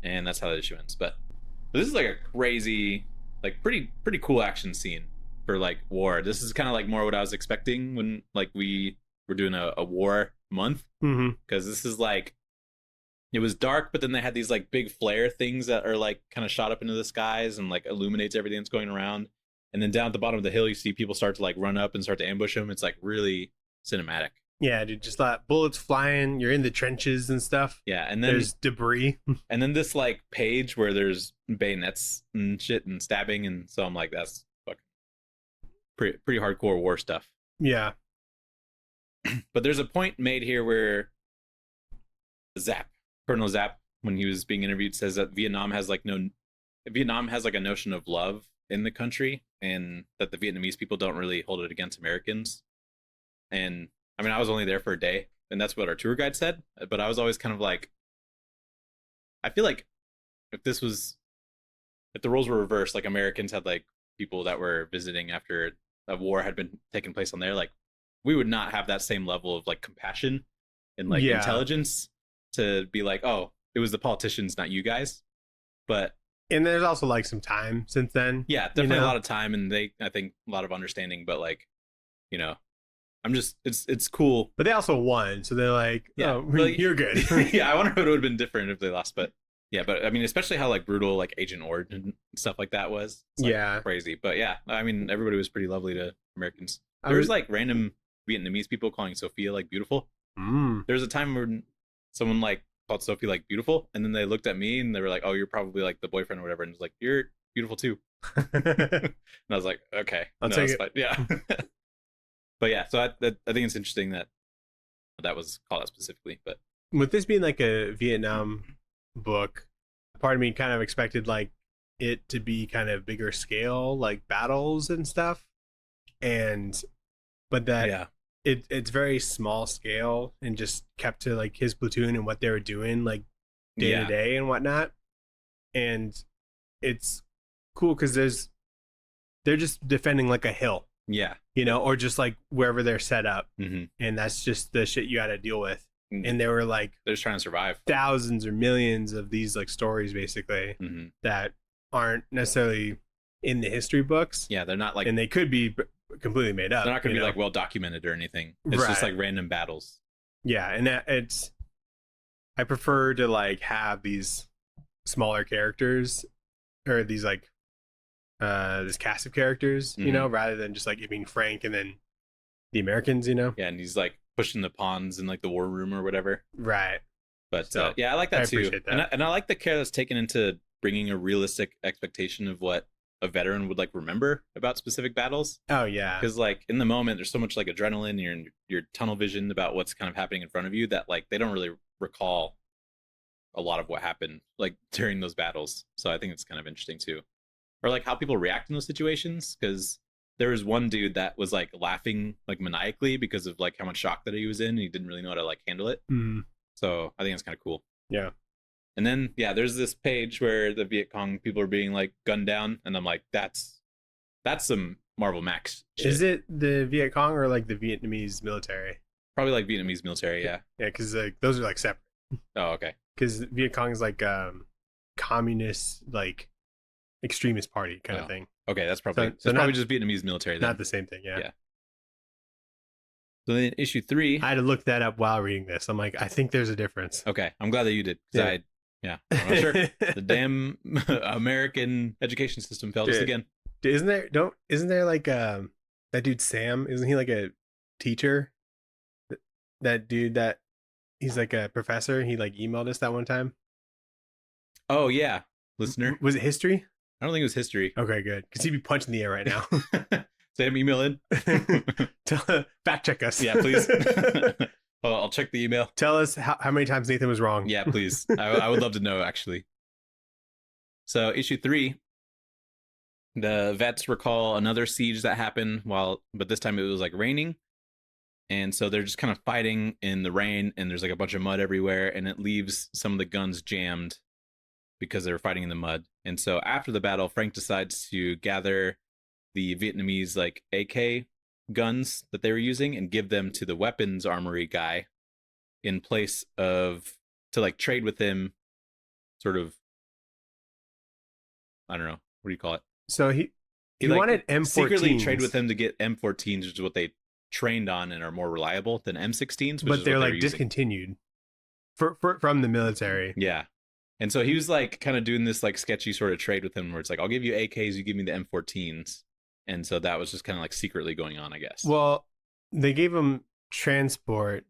and that's how the issue ends. But this is like a crazy, like pretty cool action scene for like war. This is kind of like more what I was expecting when like we were doing a war month, because this is like, it was dark, but then they had these like big flare things that are like kind of shot up into the skies and like illuminates everything that's going around. And then down at the bottom of the hill, you see people start to like run up and start to ambush them. It's like really cinematic. Yeah, dude, just like bullets flying. You're in the trenches and stuff. Yeah, and then there's debris. And then this like page where there's bayonets and shit and stabbing, and so I'm like, that's fucking pretty hardcore war stuff. Yeah. But there's a point made here where Colonel Zap, when he was being interviewed, says that Vietnam has like a notion of love in the country, and that the Vietnamese people don't really hold it against Americans. And I mean, I was only there for a day, and that's what our tour guide said, but I was always kind of like, I feel like if the roles were reversed, like Americans had like people that were visiting after a war had been taking place on there, like we would not have that same level of like compassion and like intelligence to be like, oh, it was the politicians, not you guys. And there's also like some time since then. Yeah, definitely a lot of time, and I think a lot of understanding, but like, I'm just, it's cool. But they also won, so they're like, oh, well, you're good. Yeah, I wonder if it would have been different if they lost, but yeah, but I mean, especially how like brutal like Agent Ord and stuff like that was. It's, like, crazy. But yeah, I mean, everybody was pretty lovely to Americans. There was like random Vietnamese people calling Sophia like beautiful. There's a time where someone like called Sophie like beautiful, and then they looked at me and they were like, oh, you're probably like the boyfriend or whatever, and it was like, you're beautiful too. And I was like, okay, I'll take it. Fine. Yeah. But yeah, so I think it's interesting that was called out specifically. But with this being like a Vietnam book, part of me kind of expected like it to be kind of bigger scale, like battles and stuff, but that it's very small scale and just kept to like his platoon and what they were doing like day to day and whatnot. And it's cool because they're just defending like a hill. Yeah. Or just like wherever they're set up. And that's just the shit you got to deal with. And they were like, they're just trying to survive. Thousands or millions of these like stories basically that aren't necessarily in the history books. Yeah, they're not like, and they could be completely made up. They're not going to be like well documented or anything. It's just like random battles. Yeah, and I prefer to like have these smaller characters or these like this cast of characters, rather than just like it being Frank and then the Americans, Yeah, and he's like pushing the pawns in like the war room or whatever. Right. But so, yeah, I like that too. That. And I like the care that's taken into bringing a realistic expectation of what a veteran would like remember about specific battles. Oh yeah. Because like in the moment there's so much like adrenaline, you're in your tunnel vision about what's kind of happening in front of you that like they don't really recall a lot of what happened like during those battles. So I think it's kind of interesting too. Or like how people react in those situations, because there was one dude that was like laughing like maniacally because of like how much shock that he was in, and he didn't really know how to like handle it. So I think it's kind of cool. Yeah. And then there's this page where the Viet Cong people are being like gunned down, and I'm like, that's some Marvel Max shit. Is it the Viet Cong or like the Vietnamese military? Probably like Vietnamese military, yeah. Yeah, because like those are like separate. Oh, okay. Because Viet Cong is like communist, like extremist party kind of Oh, thing. okay, that's probably not, just Vietnamese military then. not the same thing. Yeah. Yeah. So then issue 3. I had to look that up while reading this. I'm like, I think there's a difference. Okay, I'm glad that you did. Yeah. I'm not sure. The damn American education system failed us again. Isn't there like that dude Sam? Isn't he like a teacher? That dude that he's like a professor. He like emailed us that one time. Oh yeah, listener. Was it history? I don't think it was history. Okay, good. Because he'd be punching the air right now. Sam, email in. Fact check us. Yeah, please. I'll check the email. Tell us how many times Nathan was wrong. Yeah, please. I would love to know, actually. So, issue 3, the vets recall another siege that happened but this time it was like raining. And so they're just kind of fighting in the rain, and there's like a bunch of mud everywhere, and it leaves some of the guns jammed because they were fighting in the mud. And so after the battle, Frank decides to gather the Vietnamese like AK guns that they were using and give them to the weapons armory guy in place of to like trade with him, sort of. I don't know, what do you call it? So he like wanted M14s. Secretly trade with him to get M14s, which is what they trained on and are more reliable than M16s. But they're like discontinued from the military. Yeah. And so he was like kind of doing this like sketchy sort of trade with him where it's like, I'll give you AKs, you give me the M14s. And so that was just kind of like secretly going on, I guess. Well, they gave him transport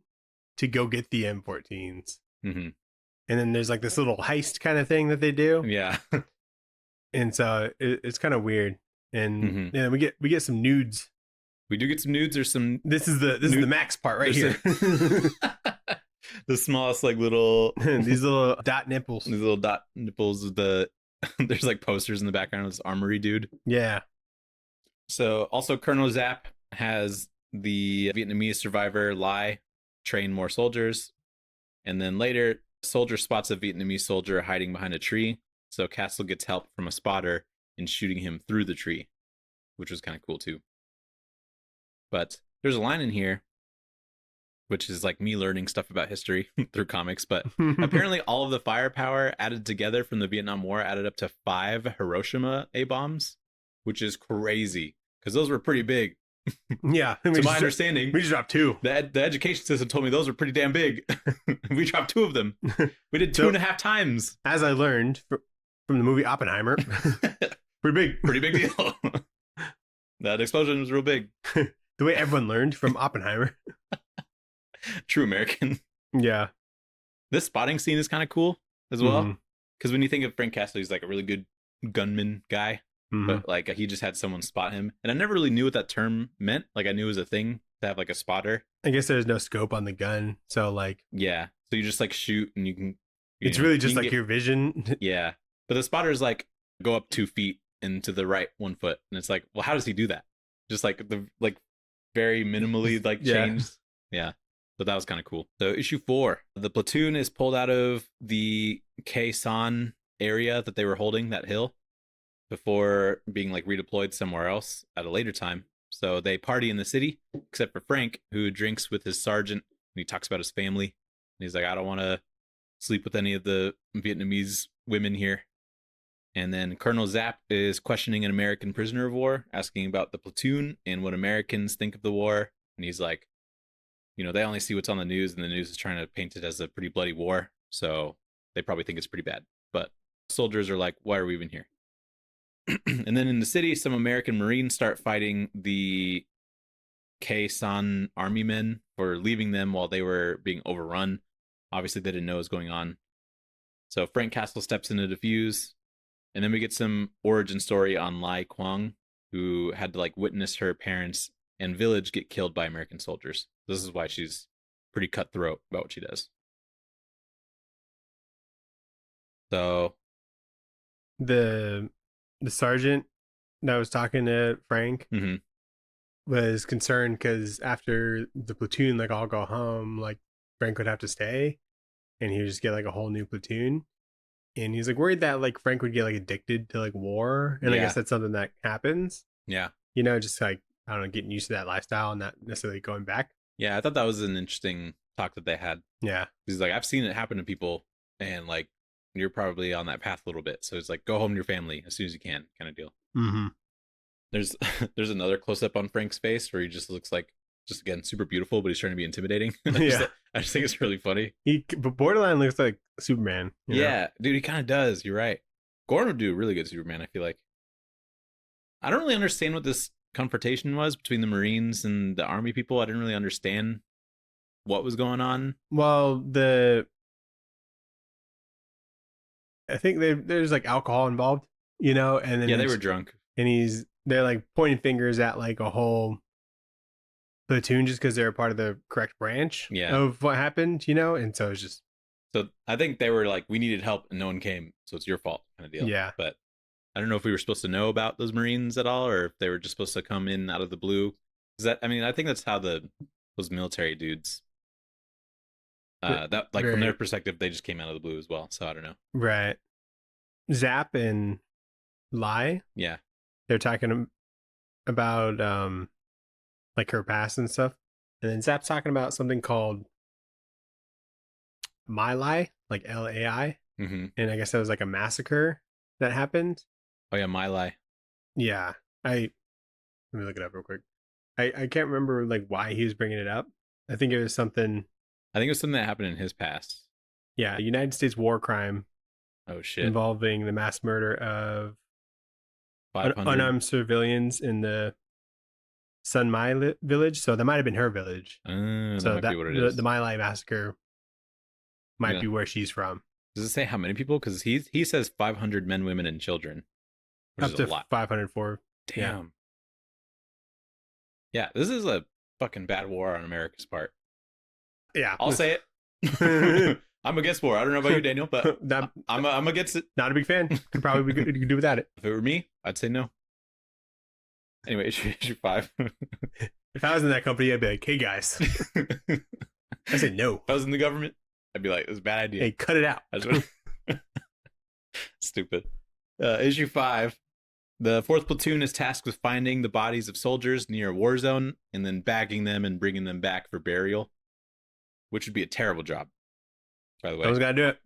to go get the M14s. Mm-hmm. And then there's like this little heist kind of thing that they do. Yeah. And so it's kind of weird. And yeah, we get some nudes. We do get some nudes. There's some. This is the max part right here. The smallest like little these little dot nipples. These little dot nipples of the. There's like posters in the background of this armory dude. Yeah. So also Colonel Zapp has the Vietnamese survivor Lai train more soldiers, and then later soldier spots a Vietnamese soldier hiding behind a tree. So Castle gets help from a spotter in shooting him through the tree, which was kind of cool too. But there's a line in here, which is like me learning stuff about history through comics. But apparently all of the firepower added together from the Vietnam War added up to 5 Hiroshima A-bombs, which is crazy because those were pretty big. Yeah. To my understanding, we just dropped 2. The education system told me those were pretty damn big. We dropped 2 of them. We did 2.5 times. As I learned from the movie Oppenheimer, pretty big. Pretty big deal. That explosion was real big. The way everyone learned from Oppenheimer. True American. Yeah. This spotting scene is kind of cool as well. Because when you think of Frank Castle, he's like a really good gunman guy. But like he just had someone spot him. And I never really knew what that term meant. Like I knew it was a thing to have like a spotter. I guess there's no scope on the gun. So like. Yeah. So you just like shoot and you can. It's really just like your vision. Yeah. But the spotter is like go up 2 feet and to the right 1 foot. And it's like, well, how does he do that? Just like very minimally like changed. Yeah. But that was kind of cool. So issue 4, the platoon is pulled out of the Khe Sanh area that they were holding, that hill, before being like redeployed somewhere else at a later time. So they party in the city, except for Frank, who drinks with his sergeant, and he talks about his family. And he's like, I don't want to sleep with any of the Vietnamese women here. And then Colonel Zapp is questioning an American prisoner of war, asking about the platoon and what Americans think of the war. And he's like, they only see what's on the news, and the news is trying to paint it as a pretty bloody war. So they probably think it's pretty bad. But soldiers are like, why are we even here? And then in the city, some American Marines start fighting the Khe Sanh army men for leaving them while they were being overrun. Obviously, they didn't know what was going on. So Frank Castle steps in to defuse. And then we get some origin story on Lai Kwang, who had to like witness her parents and village get killed by American soldiers. This is why she's pretty cutthroat about what she does. So the sergeant that was talking to Frank was concerned because after the platoon like all go home, like Frank would have to stay, and he would just get like a whole new platoon. And he's like worried that like Frank would get like addicted to like war, and I guess that's something that happens. Yeah. You know, just like, I don't know, getting used to that lifestyle and not necessarily going back. Yeah, I thought that was an interesting talk that they had. Yeah. He's like, I've seen it happen to people, and like, you're probably on that path a little bit. So it's like, go home to your family as soon as you can, kind of deal. Mm-hmm. There's there's another close up on Frank's face where he just looks like, just again, super beautiful, but he's trying to be intimidating. Yeah. I just think it's really funny. But borderline looks like Superman. You know? Yeah, dude, he kind of does. You're right. Goran would do a really good Superman, I feel like. I don't really understand what this confrontation was between the Marines and the Army people. I didn't really understand what was going on. Well, I think there's like alcohol involved, you know, and then Yeah, they were drunk. And they're like pointing fingers at like a whole platoon just because they're a part of the correct branch of what happened, you know, and so it's just. So I think they were like, we needed help and no one came, so it's your fault, kind of deal. Yeah. But I don't know if we were supposed to know about those Marines at all, or if they were just supposed to come in out of the blue. I think that's how those military dudes. That like from their perspective, they just came out of the blue as well. So I don't know. Right. Zap and Lie. Yeah. They're talking about like her past and stuff, and then Zap's talking about something called My Lie, like LAI, mm-hmm. and I guess that was like a massacre that happened. Oh yeah, My Lie. Yeah, let me look it up real quick. I can't remember like why he was bringing it up. I think it was something. I think it was something that happened in his past. Yeah, United States war crime. Oh shit! Involving the mass murder of 500 unarmed civilians in the Sun Mai village. So that might have been her village. So that might be what it is. The My Lai massacre might be where she's from. Does it say how many people? Because he says 500 men, women, and children. Up to 504. Damn. Yeah, this is a fucking bad war on America's part. Yeah, I'll say it. I'm against war. I don't know about you, Daniel, but I'm against it. Not a big fan. Could probably be good. You could do without it. If it were me, I'd say no. Anyway, issue 5. If I was in that company, I'd be like, hey guys. I said no. If I was in the government, I'd be like, it's a bad idea. Hey, cut it out. That's what... Stupid. Issue 5. The 4th platoon is tasked with finding the bodies of soldiers near a war zone and then bagging them and bringing them back for burial, which would be a terrible job, by the way. Someone's got to do it.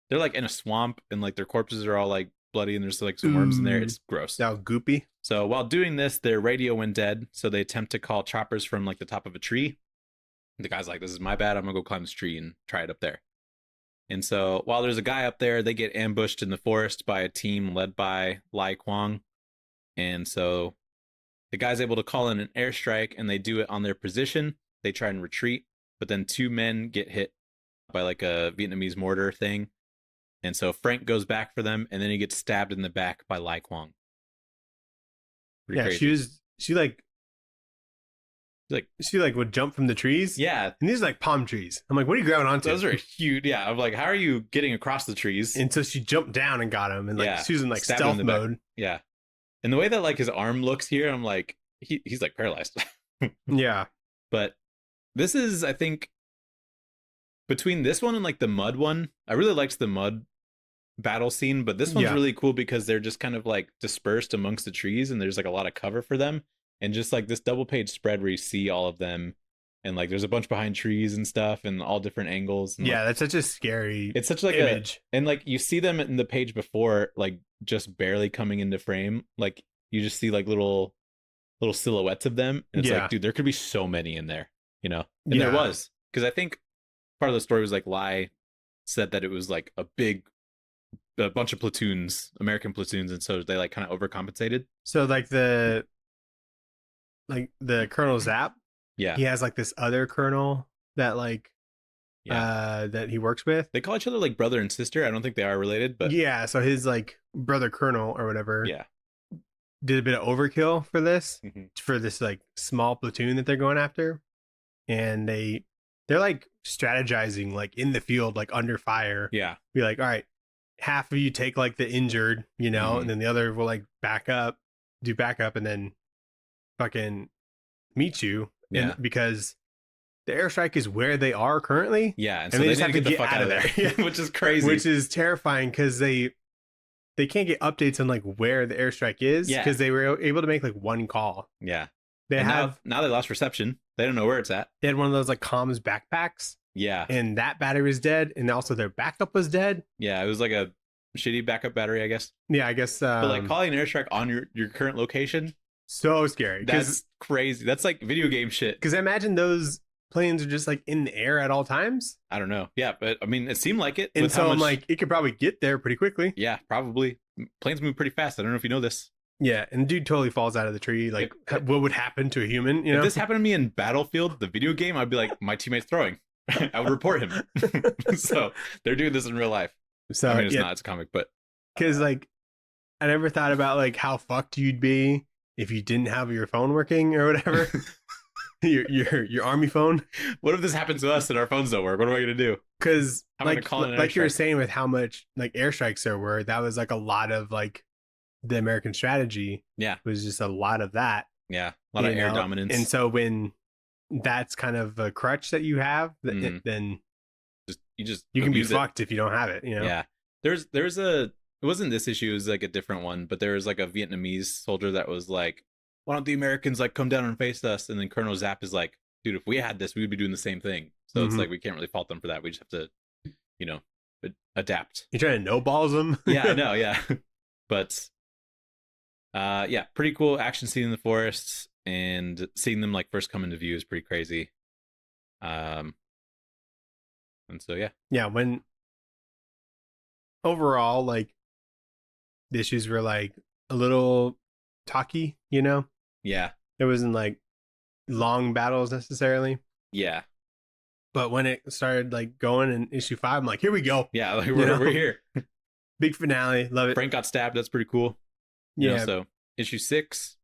They're like in a swamp and like their corpses are all like bloody and there's like some worms in there. It's gross. Now goopy. So while doing this, their radio went dead. So they attempt to call choppers from like the top of a tree. The guy's like, this is my bad. I'm going to go climb this tree and try it up there. And so while there's a guy up there, they get ambushed in the forest by a team led by Lai Kwang. And so the guy's able to call in an airstrike and they do it on their position. They try and retreat, but then 2 men get hit by like a Vietnamese mortar thing. And so Frank goes back for them and then he gets stabbed in the back by Lai Kwang. Pretty crazy. She would jump from the trees. Yeah. And these are like palm trees. I'm like, what are you grabbing onto? Those are huge. Yeah. I'm like, how are you getting across the trees? And so she jumped down and got him. And like she was in like stealth mode. Yeah. And the way that like his arm looks here, I'm like, he's like paralyzed. Yeah. But this is, I think, between this one and like the mud one, I really liked the mud battle scene, but this one's really cool because they're just kind of like dispersed amongst the trees and there's like a lot of cover for them. And just like this double page spread where you see all of them and like there's a bunch behind trees and stuff and all different angles. And, yeah, that's such a scary it's such like image. And like you see them in the page before, like just barely coming into frame. Like you just see like little silhouettes of them. And it's like, dude, there could be so many in there, you know? And there was. Because I think part of the story was like Lai said that it was like a bunch of platoons, American platoons, and so they like kind of overcompensated. So like the Colonel Zap, he has like this other colonel that that he works with. They call each other like brother and sister. I don't think they are related, but so his like brother colonel or whatever did a bit of overkill for this like small platoon that they're going after, and they're like strategizing like in the field, like under fire. Yeah, be like, all right, half of you take like the injured, you know, and then the other will like do backup, and then fucking meet you. Yeah, because the airstrike is where they are currently. Yeah, and so they just have to get the get fuck out of there. Which is crazy. Which is terrifying because they they can't get updates on like where the airstrike is Yeah. because they were able to make like one call. Yeah. They And have now they lost reception. They don't know where it's at. they had one of those like comms backpacks, Yeah. and that battery was dead, and also their backup was dead. Yeah. It was like a shitty backup battery, I guess. Yeah, I guess. But like calling an airstrike on your current location, so scary. that's crazy. That's like video game shit. Because I imagine those planes are just like in the air at all times. I don't know. Yeah, but I mean, it seemed like it. And so I'm like, it could probably get there pretty quickly. Yeah, probably. Planes move pretty fast. I don't know if you know this. Yeah, and dude totally falls out of the tree. Like, what would happen to a human? You know, if this happened to me in Battlefield, the video game, I'd be like, my teammate's throwing. I would report him. So they're doing this in real life. So I mean, it's not. It's a comic, but because like, I never thought about like how fucked you'd be if you didn't have your phone working or whatever. your army phone. What if this happens to us and our phones don't work? What am I gonna do? Because like you were strike? saying with how much like airstrikes there were, that was like a lot of like the American strategy. Yeah, was just a lot of that. Yeah, a lot of air dominance. And so when that's kind of a crutch that you have, then you can be fucked if you don't have it. You know? Yeah, there's a. It wasn't this issue. It was like a different one, but there was like a Vietnamese soldier that was like, why don't the Americans like come down and face us? And then Colonel Zapp is like, dude, if we had this, we would be doing the same thing. So it's like, we can't really fault them for that. We just have to, you know, adapt. You're trying to no-balls them? Yeah, I know, yeah. But, yeah, pretty cool action scene in the forests, and seeing them like first come into view is pretty crazy. And so, yeah. Yeah, when overall, like, the issues were like a little talky, you know? Yeah. It wasn't like long battles necessarily. Yeah. But when it started like going in issue 5, I'm like, here we go. Yeah, like we're here. Big finale. Love it. Frank got stabbed. That's pretty cool. You Yeah. know, so issue 6.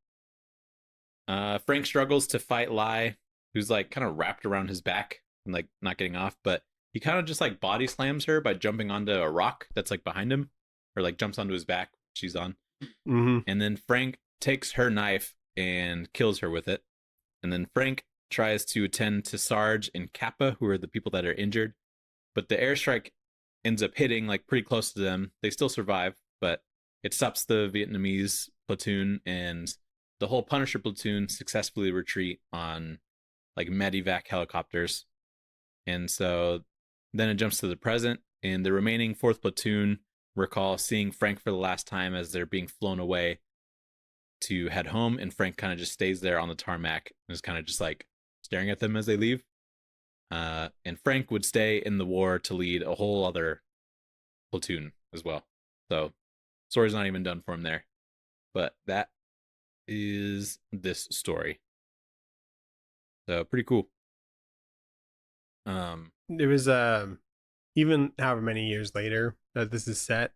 Frank struggles to fight Lai, who's like kind of wrapped around his back and like not getting off, but he kind of just like body slams her by jumping onto a rock that's like behind him, or like jumps onto his back. She's on. Mm-hmm. And then Frank takes her knife and kills her with it. And then Frank tries to attend to Sarge and Kappa, who are the people that are injured. But the airstrike ends up hitting like pretty close to them. They still survive, but it stops the Vietnamese platoon, and the whole Punisher platoon successfully retreat on like medevac helicopters. And so then it jumps to the present, and the remaining 4th platoon recall seeing Frank for the last time as they're being flown away to head home, and Frank kind of just stays there on the tarmac and is kind of just like staring at them as they leave. And Frank would stay in the war to lead a whole other platoon as well. So story's not even done for him there. But that is this story. So pretty cool. There was even however many years later that this is set,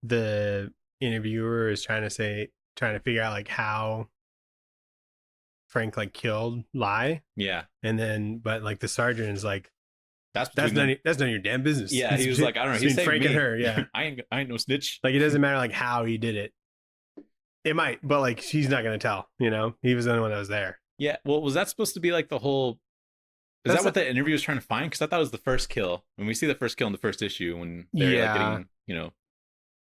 the interviewer is trying to figure out like how Frank like killed Lai. Yeah. And then but like the sergeant is like, that's none of your damn business. Yeah, he was like, I don't know, he's Frank and her. Yeah. I ain't no snitch. Like it doesn't matter like how he did it. It might, but like she's not gonna tell, you know? He was the only one that was there. Yeah. Well, was that supposed to be like the whole, is that what the interview was trying to find? Because I thought it was the first kill. When we see the first kill in the first issue, when they're like getting, you know,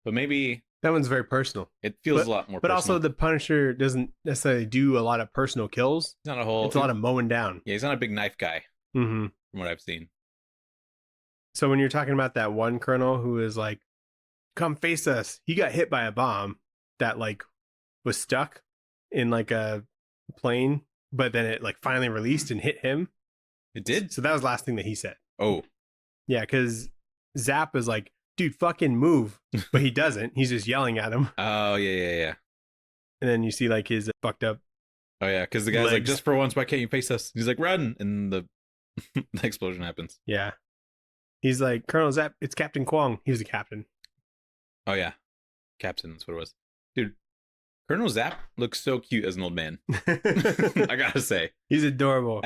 but maybe that one's very personal. It feels a lot more but personal. Also the Punisher doesn't necessarily do a lot of personal kills. It's not a whole, it's a lot of mowing down. Yeah, he's not a big knife guy. Mm-hmm. From what I've seen. So when you're talking about that one colonel who is like, come face us, he got hit by a bomb that like was stuck in like a plane, but then it like finally released and hit him. It did? So that was the last thing that he said. Oh. Yeah, because Zapp is like, dude, fucking move. But he doesn't. He's just yelling at him. Oh, yeah. And then you see like his fucked up. Oh, yeah, because the guy's like, just for once, why can't you face us? He's like, run. And the explosion happens. Yeah. He's like, Colonel Zapp, it's Captain Kwong. He was the captain. Oh, yeah. Captain, that's what it was. Dude, Colonel Zapp looks so cute as an old man. I gotta say. He's adorable.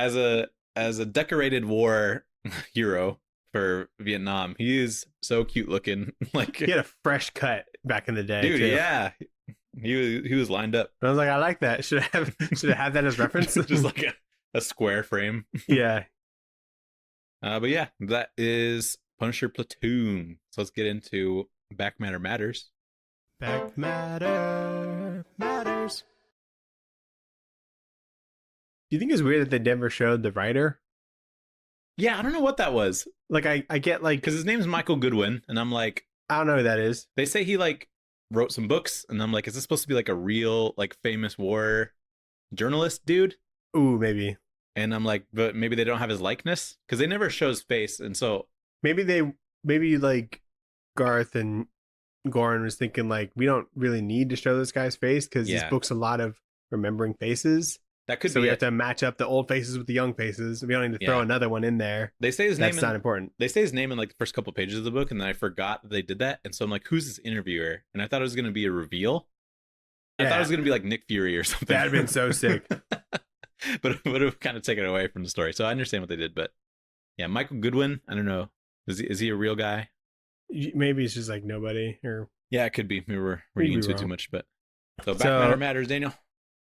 As a decorated war hero for Vietnam, he is so cute looking. Like he had a fresh cut back in the day. Dude, too. Yeah. He was lined up. And I was like, I like that. Should I have that as reference? Just like a square frame. Yeah. But yeah, that is Punisher Platoon. So let's get into Back Matter Matters. Back matter matters. Do you think it's weird that they never showed the writer? Yeah, I don't know what that was. Like, I get like, Because his name's Michael Goodwin, and I'm like, I don't know who that is. they say he like wrote some books, and I'm like, is this supposed to be like a real like famous war journalist dude? Ooh, maybe. And I'm like, but maybe they don't have his likeness because they never show his face, and so Maybe like Garth and Goran was thinking like, we don't really need to show this guy's face because this book's a lot of remembering faces. that could So be we it. have to match up the old faces with the young faces. We don't need to throw another one in there. They say his That's name. not important. They say his name in like the first couple pages of the book, and then I forgot that they did that, and so I'm like, who's this interviewer? And I thought it was going to be a reveal. I thought it was going to be like Nick Fury or something. That'd been so sick. But it would have kind of taken away from the story. So I understand what they did, but yeah, Michael Goodwin. I don't know. Is he a real guy? Maybe it's just like nobody. Or Yeah, it could be. Maybe we're Could be reading into it wrong. too much, but so back matter matters, Daniel.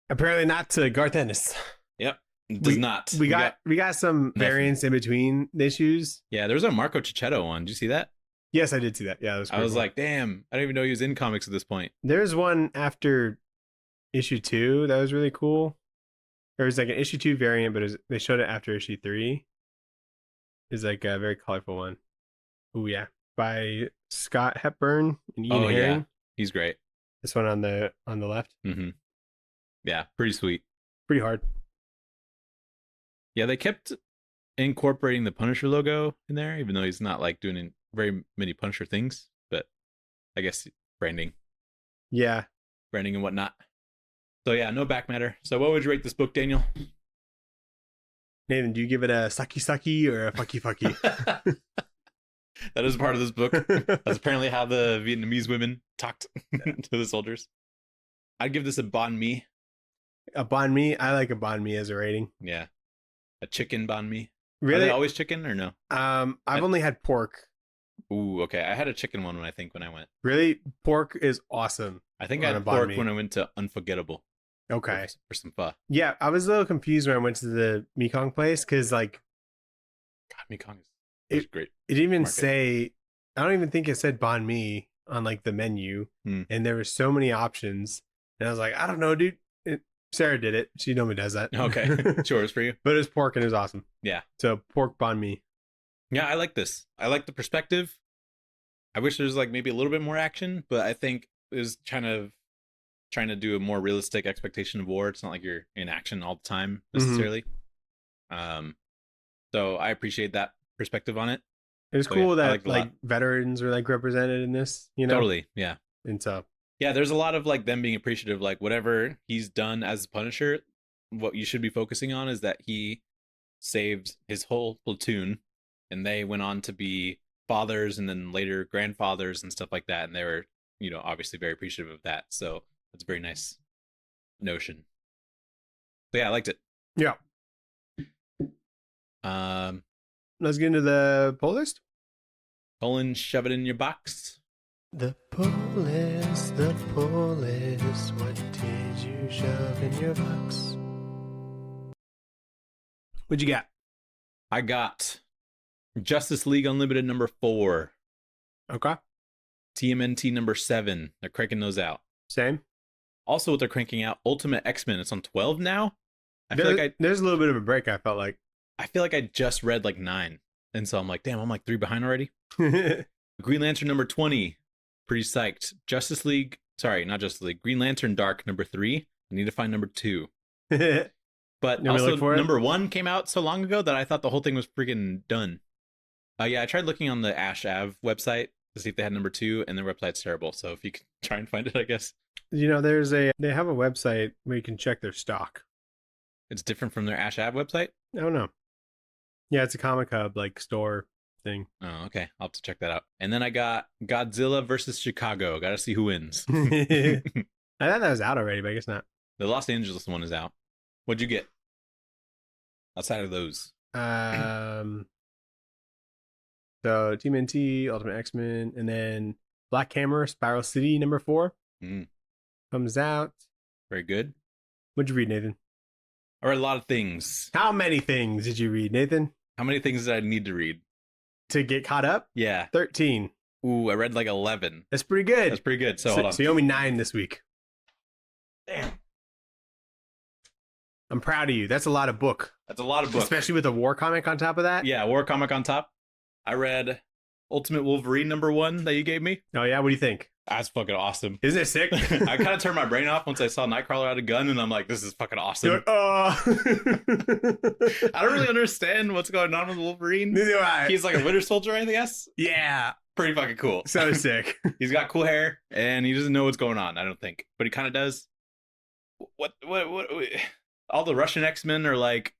apparently not to Garth Ennis. Yep, it does not. We got some nothing. variants in between the issues. Yeah, there was a Marco Cicchetto one. Did you see that? Yes, I did see that. Yeah, that was I was cool. like, damn, I didn't even know he was in comics at this point. There's one after issue 2 that was really cool. There was like an issue 2 variant, but they showed it after issue 3. It's like a very colorful one. Oh yeah, by Scott Hepburn and Ian Herring. Yeah, he's great. This one on the left. Mm-hmm. Yeah, pretty sweet. Pretty hard. Yeah, they kept incorporating the Punisher logo in there, even though he's not like doing very many Punisher things. But I guess branding Yeah. and whatnot. So yeah, no back matter. So what would you rate this book, Daniel? Nathan, do you give it a sucky or a fucky fucky? That is part of this book. That's apparently how the Vietnamese women talked to the soldiers. I'd give this a banh mi. A banh mi? I like a banh mi as a rating. Yeah. A chicken banh mi. Really? Are they always chicken or no? I've only had pork. Ooh, okay. I had a chicken one when I went. Really? Pork is awesome. I think I On a had banh pork mi. when I went to Unforgettable. Okay. For some pho. Yeah, I was a little confused when I went to the Mekong place because like God, Mekong is great. it even Market. say, I don't even think it said banh mi on like the menu, and there were so many options, and I was like, I don't know, dude. Sarah did it. She normally does that. Okay. Chores for you. But it was pork and it was awesome. Yeah. So pork banh mi. Yeah, I like this. I like the perspective. I wish there was like maybe a little bit more action, but I think it was kind of trying to do a more realistic expectation of war. It's not like you're in action all the time necessarily. So I appreciate that perspective on it. It was So, yeah, cool I that liked it a like lot. veterans were like represented in this, you know? Totally. Yeah. And so Yeah, there's a lot of like them being appreciative, like whatever he's done as Punisher, what you should be focusing on is that he saved his whole platoon and they went on to be fathers and then later grandfathers and stuff like that. And they were, obviously very appreciative of that. So that's a very nice notion. But yeah, I liked it. yeah. Um, Let's get into the poll list. Colin, shove it in your box. The poll list, what did you shove in your box? What'd you got? I got Justice League Unlimited number 4, Okay. TMNT number 7. They're cranking those out. Same. Also, what they're cranking out, Ultimate X-Men. It's on 12 now. There's a little bit of a break, I felt like. I feel like I just read like 9, and so I'm like, damn, I'm like 3 behind already. Green Lantern number 20, pretty psyched. Not Justice League. Green Lantern Dark number 3. I need to find number 2. But Let me also look for it. number 1 came out so long ago that I thought the whole thing was freaking done. Yeah, I tried looking on the Ash Ave website to see if they had number 2, and their website's terrible. So if you can try and find it, I guess they have a website where you can check their stock. it's different from their Ash Ave website. I don't know. Yeah, it's a Comic Hub like store thing. Oh, okay. I'll have to check that out. And then I got Godzilla versus Chicago. Got to see who wins. I thought that was out already, but I guess not. The Los Angeles one is out. What'd you get outside of those? So Team NT, Ultimate X-Men, and then Black Hammer, Spiral City number 4 comes out. Very good. What'd you read, Nathan? I read a lot of things. How many things did you read, Nathan? How many things did I need to read? To get caught up? Yeah. 13. Ooh, I read like 11. That's pretty good. That's pretty good. So hold on. So you owe me 9 this week. Damn. I'm proud of you. That's a lot of book. That's a lot of books. Especially with a war comic on top of that. Yeah, war comic on top. I read Ultimate Wolverine #1 that you gave me. Oh, yeah? What do you think? That's fucking awesome. Isn't it sick? I kind of turned my brain off once I saw Nightcrawler had a gun, and I'm like, this is fucking awesome. You're like, oh. I don't really understand what's going on with Wolverine. Neither do I. He's like a Winter Soldier, I guess. Yeah. Pretty fucking cool. So sick. He's got cool hair, and he doesn't know what's going on, I don't think. But he kind of does. What? All the Russian X-Men are like...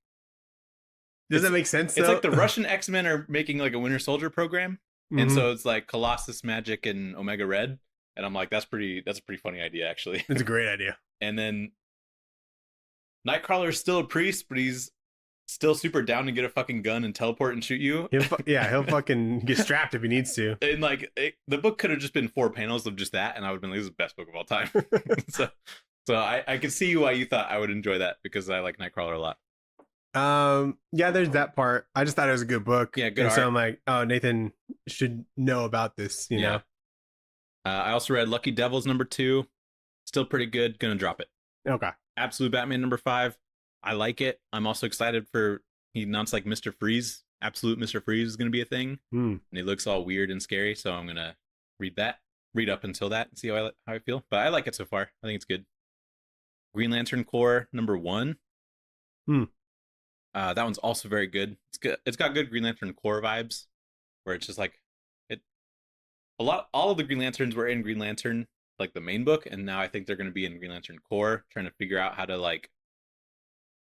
Does that make sense, It's though? like the Russian X-Men are making like a Winter Soldier program. And Mhm. so it's like Colossus, Magic, and Omega Red. And I'm like, that's a pretty funny idea, actually. It's a great idea. And then Nightcrawler is still a priest, but he's still super down to get a fucking gun and teleport and shoot you. He'll fucking get strapped if he needs to. And like the book could have just been 4 panels of just that, and I would have been like, this is the best book of all time. so I can see why you thought I would enjoy that, because I like Nightcrawler a lot. Yeah, there's that part. I just thought it was a good book. Yeah, good and art. so I'm like, oh, Nathan should know about this, you know? I also read Lucky Devils #2. Still pretty good. Gonna drop it. Okay. Absolute Batman #5. I like it. I'm also excited for, he announced like Mr. Freeze. Absolute Mr. Freeze is gonna be a thing. And he looks all weird and scary, so I'm gonna read up until that and see how I feel. But I like it so far. I think it's good. Green Lantern Corps #1. That one's also very good. It's good. It's got good Green Lantern Corps vibes, where it's just like all of the Green Lanterns were in Green Lantern, like the main book, and now I think they're going to be in Green Lantern Corps, trying to figure out how to like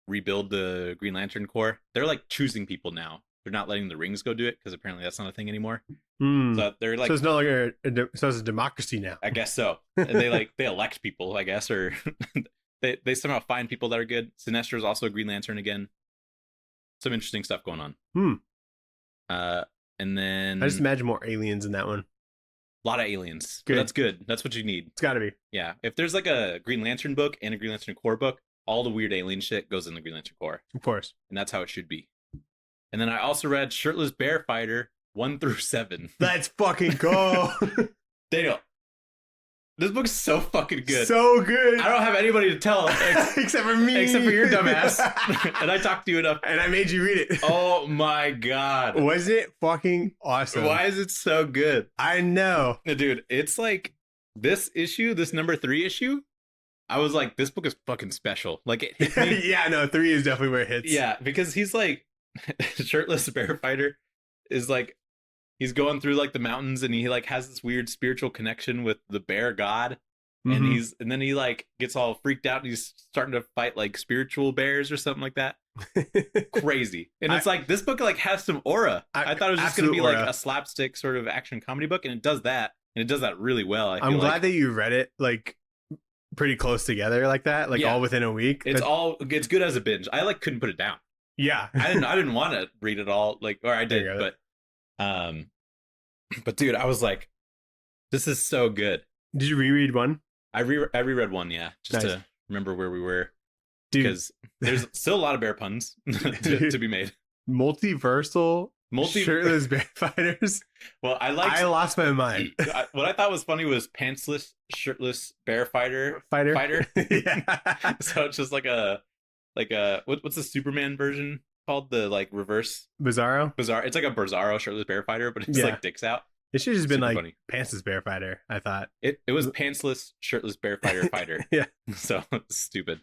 rebuild the Green Lantern Corps. They're like choosing people now. They're not letting the rings go do it, because apparently that's not a thing anymore. So they're like, so it's no longer so it's a democracy now. I guess so. And they elect people, I guess, or they somehow find people that are good. Sinestro is also a Green Lantern again. Some interesting stuff going on. And then I just imagine more aliens in that one. A lot of aliens. Good. That's good. That's what you need. It's got to be. Yeah. If there's like a Green Lantern book and a Green Lantern Corps book, all the weird alien shit goes in the Green Lantern Corps. Of course. And that's how it should be. And then I also read Shirtless Bear Fighter 1-7. Let's fucking go. Daniel, this book's so fucking good. So good. I don't have anybody to tell except for me. Except for your dumbass. And I talked to you enough. And I made you read it. Oh my God. Was it fucking awesome? Why is it so good? I know. Dude, it's like this issue, this #3 issue, I was like, this book is fucking special. Like, it hit me. Yeah, no, 3 is definitely where it hits. Yeah, because he's like, Shirtless Bear Fighter is like, he's going through like the mountains, and he like has this weird spiritual connection with the bear god. And and then he like gets all freaked out, and he's starting to fight like spiritual bears or something like that. Crazy. And it's like, this book like has some aura. I thought it was just gonna be like a slapstick sort of action comedy book, and it does that. And it does that really well. I'm glad that you read it like pretty close together like that, like all within a week. It's good as a binge. I like couldn't put it down. Yeah. I didn't want to read it all, like, or I did, but dude, I was like, this is so good. Did you reread 1? I reread 1, yeah, just to remember where we were, because there's still a lot of bear puns to be made. Multiversal shirtless bear fighters. Well, I lost my mind. What I thought was funny was pantsless shirtless bear fighter. Yeah. So it's just like a what's the Superman version called? The like reverse Bizarro. It's like a Bizarro shirtless bear fighter, but it's like dicks out. It should have just been like funny. Pantsless Bear Fighter, I thought. It was pantsless shirtless bear fighter. Yeah. So stupid.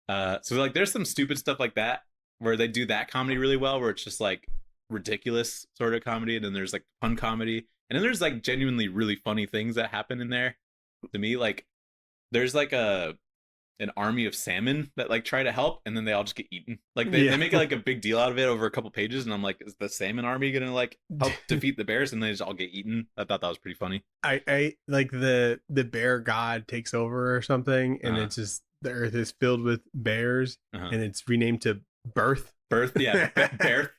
So like there's some stupid stuff like that where they do that comedy really well, where it's just like ridiculous sort of comedy, and then there's like pun comedy, and then there's like genuinely really funny things that happen in there. To me, like there's like an army of salmon that like try to help, and then they all just get eaten. Like they make like a big deal out of it over a couple pages, and I'm like, is the salmon army gonna like help defeat the bears? And they just all get eaten. I thought that was pretty funny. I like the bear god takes over or something, and it's just the earth is filled with bears, and it's renamed to Birth, yeah. Bear.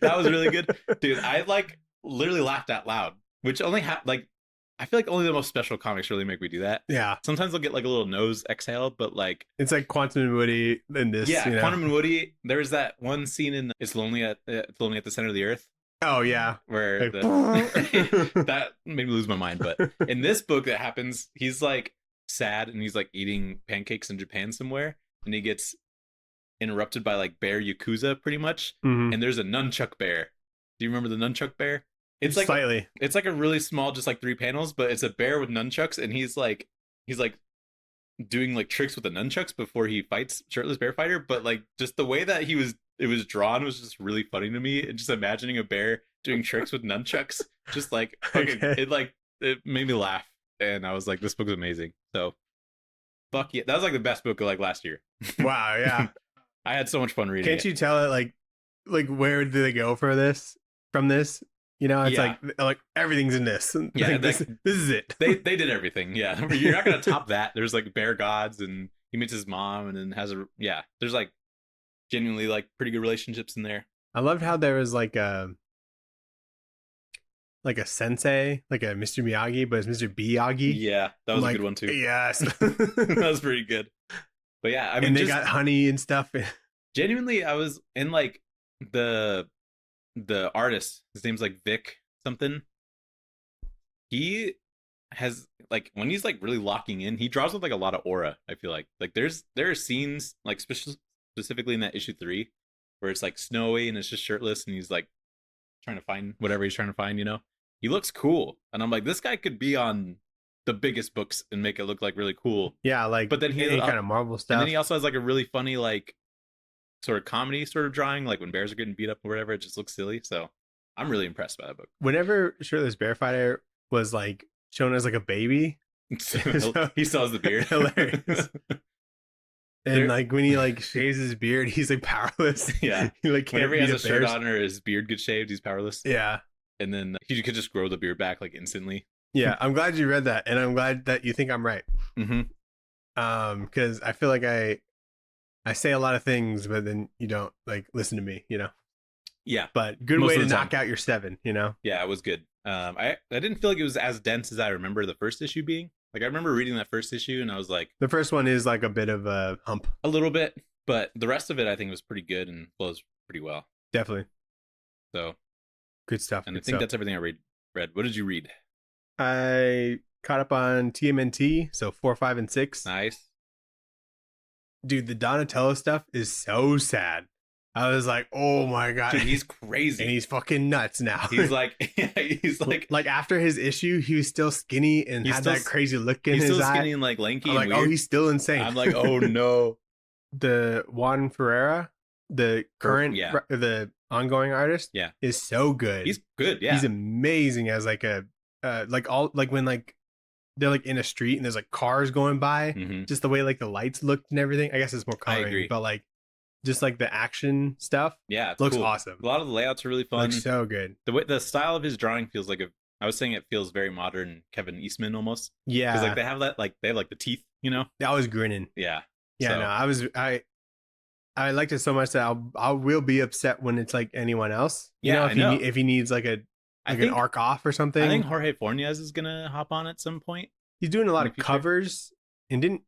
That was really good, dude. I like literally laughed out loud, which only I feel like only the most special comics really make me do that. Yeah. Sometimes I'll get like a little nose exhale, but like it's like Quantum and Woody in this. Yeah, Quantum and Woody. There's that one scene in It's Lonely at the Center of the Earth, Oh yeah. where Like, that made me lose my mind. But in this book, that happens. He's like sad and he's like eating pancakes in Japan somewhere, and he gets interrupted by like bear yakuza pretty much. Mhm. And there's a nunchuck bear. Do you remember the nunchuck bear? It's like Slightly. it's like a really small, just like 3 panels, but it's a bear with nunchucks, and he's like doing like tricks with the nunchucks before he fights shirtless bear fighter. But like just the way that it was drawn was just really funny to me. And just imagining a bear doing tricks with nunchucks, just like fucking Okay. it made me laugh, and I was like, this book's amazing. So fuck yeah, that was like the best book of like last year. Wow. Yeah. I had so much fun reading Can't it. you tell it like where do they go for this from this? You know, it's Yeah. like everything's in this. Yeah, Like, this is it. They did everything. Yeah, you're not gonna top that. There's like bear gods, and he meets his mom, and then has a yeah. There's like genuinely like pretty good relationships in there. I loved how there was like a sensei, like a Mr. Miyagi, but it's Mr. Biyagi. Yeah, that was a good one too. Yes. That was pretty good. But yeah, I mean, And they just got honey and stuff. genuinely, I was in like the artist. His name's like Vic something. He has like when he's like really locking in, he draws with like a lot of aura. I feel like there are scenes like specifically in that issue 3 where it's like snowy and it's just shirtless and he's like trying to find whatever he's trying to find. You know, he looks cool, and I'm like, this guy could be on the biggest books and make it look like really cool. Yeah, like But then he any kind of Marvel stuff. and then he also has like a really funny like sort of comedy sort of drawing, like when bears are getting beat up or whatever. It just looks silly. So I'm really impressed by that book. Whenever Shirtless Bear Fighter was like shown as like a baby, So- He still has the beard. Hilarious. and There- like when he like shaves his beard, he's like powerless. Yeah. he like can't Whenever he beat has a a shirt bears. on or his beard gets shaved, he's powerless. Yeah. And then he could just grow the beard back like instantly. Yeah. I'm glad you read that, and I'm glad that you think I'm right. Mm-hmm. Because I feel like I say a lot of things, but then you don't like listen to me, you know. Yeah. But good Most way of to the knock time. out your 7, you know. Yeah, it was good. I didn't feel like it was as dense as I remember the first issue being. Like I remember reading that first issue and I was like, The first one is like a bit of a hump, a little bit, but the rest of it I think was pretty good and flows pretty well. definitely. So, Good stuff. and I good think stuff. that's everything I read. What did you read? I caught up on TMNT, so 4, 5, and 6. Nice. Dude, the Donatello stuff is so sad. I was like, oh my god, Dude, he's crazy. and he's fucking nuts now. He's like, he's like after his issue, he was still skinny and He's had still that crazy look in he's his still eye. skinny and like lanky I'm and like, oh, weird. he's still insane. I'm like, oh no. The Juan Ferreira, the current, yeah. the ongoing artist, Yeah. is so good. He's good. Yeah. He's amazing as like a like all like when like they're like in a street and there's like cars going by, Mhm. just the way like the lights looked and everything. I guess it's more coloring, agree. but like just like the action stuff Yeah, it's looks cool. awesome. A lot of the layouts are really fun. Looks so good. The style of his drawing feels like I was saying it feels very modern Kevin Eastman almost. Yeah, Because like they have like the teeth, you know? I was grinning. Yeah. Yeah, So, no, I liked it so much that I will be upset when it's like anyone else. You Yeah, know, I know. if he needs like a I like think an arc off or something. I think Jorge Fornes is gonna hop on at some point. He's doing a lot in of the future. covers. And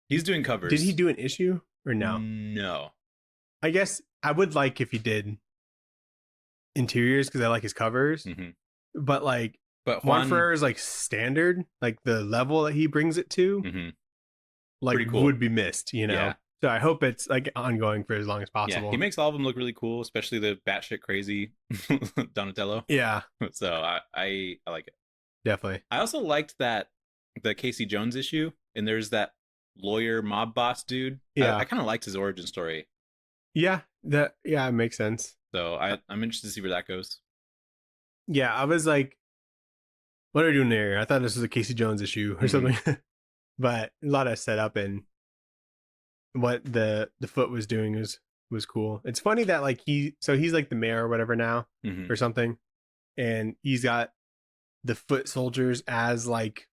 He's doing covers. did he do an issue or no? No. I guess I would like if he did interiors because I like his covers. Mhm. But like But Juan Juan Ferrer is like standard, like the level that he brings it to, Mhm. like Pretty cool. would be missed, you know. Yeah. So I hope it's like ongoing for as long as possible. Yeah, he makes all of them look really cool, especially the batshit crazy Donatello. Yeah, So I like it. definitely. I also liked that the Casey Jones issue, and there's that lawyer mob boss dude. Yeah. I kind of liked his origin story. Yeah, it makes sense. So I'm interested to see where that goes. Yeah, I was like, what are we doing there? I thought this was a Casey Jones issue or Mhm. something. But a lot of setup and what the foot was doing was cool. It's funny that like he's like the mayor or whatever now Mhm. or something, and he's got the foot soldiers as like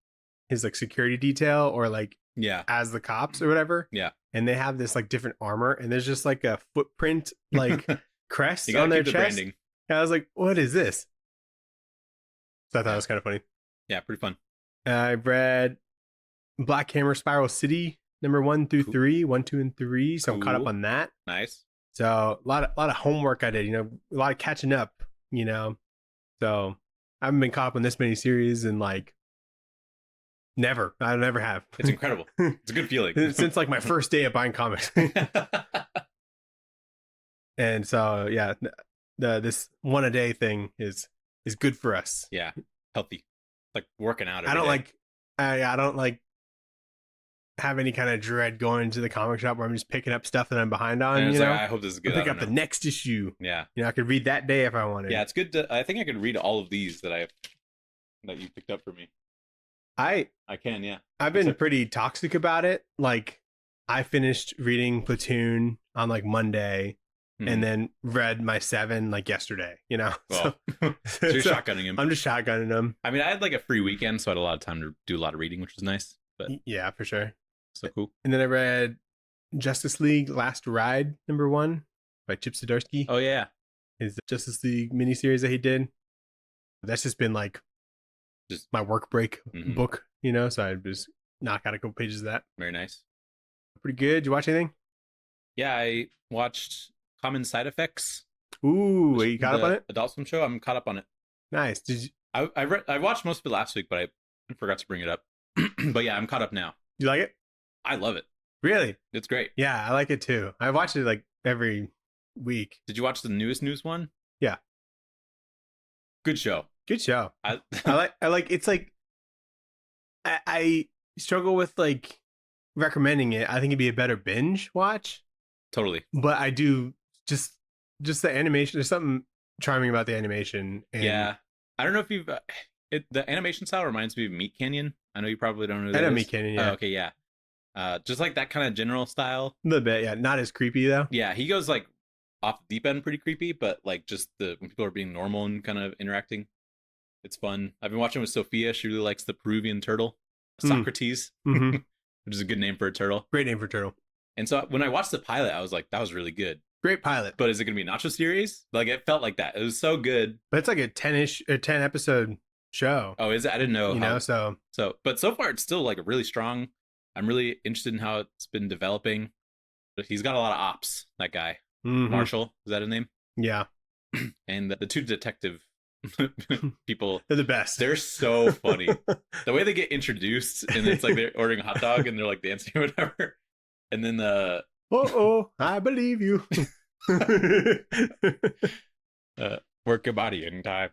his like security detail or like Yeah. as the cops or whatever. Yeah. And they have this like different armor and there's just like a footprint like crest You on gotta their keep the chest. branding. And I was like, what is this? So I thought it was kind of funny. Yeah, pretty fun. I read Black Hammer Spiral City number 1 through Cool. 3, 1, 2, and 3. So I'm caught up Cool. on that. Nice. So a lot of homework I did, a lot of catching up, you know. So I haven't been caught up on this many series in like never. I never have. It's incredible. It's a good feeling. Since like my first day of buying comics. And so yeah, this one a day thing is good for us. Yeah, healthy, like working out. I don't day. like I don't like have any kind of dread going to the comic shop where I'm just picking up stuff that I'm behind on. And you it's know, like, I hope this is good. Pick up the next issue. Yeah, I could read that day if I wanted. Yeah, it's good. I think I could read all of these that you picked up for me. I can, yeah. I've been pretty toxic about it. Like, I finished reading Platoon on like Monday, and then read my 7 like yesterday. You know, well, so you're shotgunning him. I'm just shotgunning them. I mean, I had like a free weekend, so I had a lot of time to do a lot of reading, which was nice. But yeah, for sure. So cool. And then I read Justice League Last Ride #1 by Chip Zdarsky. Oh yeah, his Justice League miniseries that he did. That's just been like just my work break book, you know. So I just knock out a couple pages of that. Very nice. Pretty good. Did you watch anything? Yeah, I watched Common Side Effects. Ooh, are you caught up on it? Adult Swim show. I'm caught up on it. Nice. Did you? I watched most of it last week, but I forgot to bring it up. But yeah, I'm caught up now. You like it? I love it. Really? It's great. Yeah, I like it too. I watch it like every week. Did you watch the newest news one? Yeah. Good show. Good show. I like it's like I struggle with like recommending it. I think it'd be a better binge watch. Totally. But I do just the animation. There's something charming about the animation. And yeah. I don't know if you've the animation style reminds me of Meat Canyon. I know you probably don't know that. I know Meat Canyon, yeah. Oh, okay, yeah. Just like that kind of general style. A little bit, yeah. Not as creepy though. Yeah, he goes like off the deep end pretty creepy, but like just when people are being normal and kind of interacting, it's fun. I've been watching with Sophia. She really likes the Peruvian turtle, Socrates, which is a good name for a turtle. Great name for a turtle. And so when I watched the pilot, I was like, that was really good. Great pilot. But is it going to be a nacho series? Like, it felt like that. It was so good. But it's like a 10 episode show. Oh, is it? I didn't know. You know, so. But so far, it's still like really strong. I'm really interested in how it's been developing. But he's got a lot of ops, that guy. Marshall, is that his name? Yeah. And the two detective people, they're the best. They're so funny. The way they get introduced, and it's like they're ordering a hot dog and they're like dancing or whatever. And then I believe you. Work your body in time.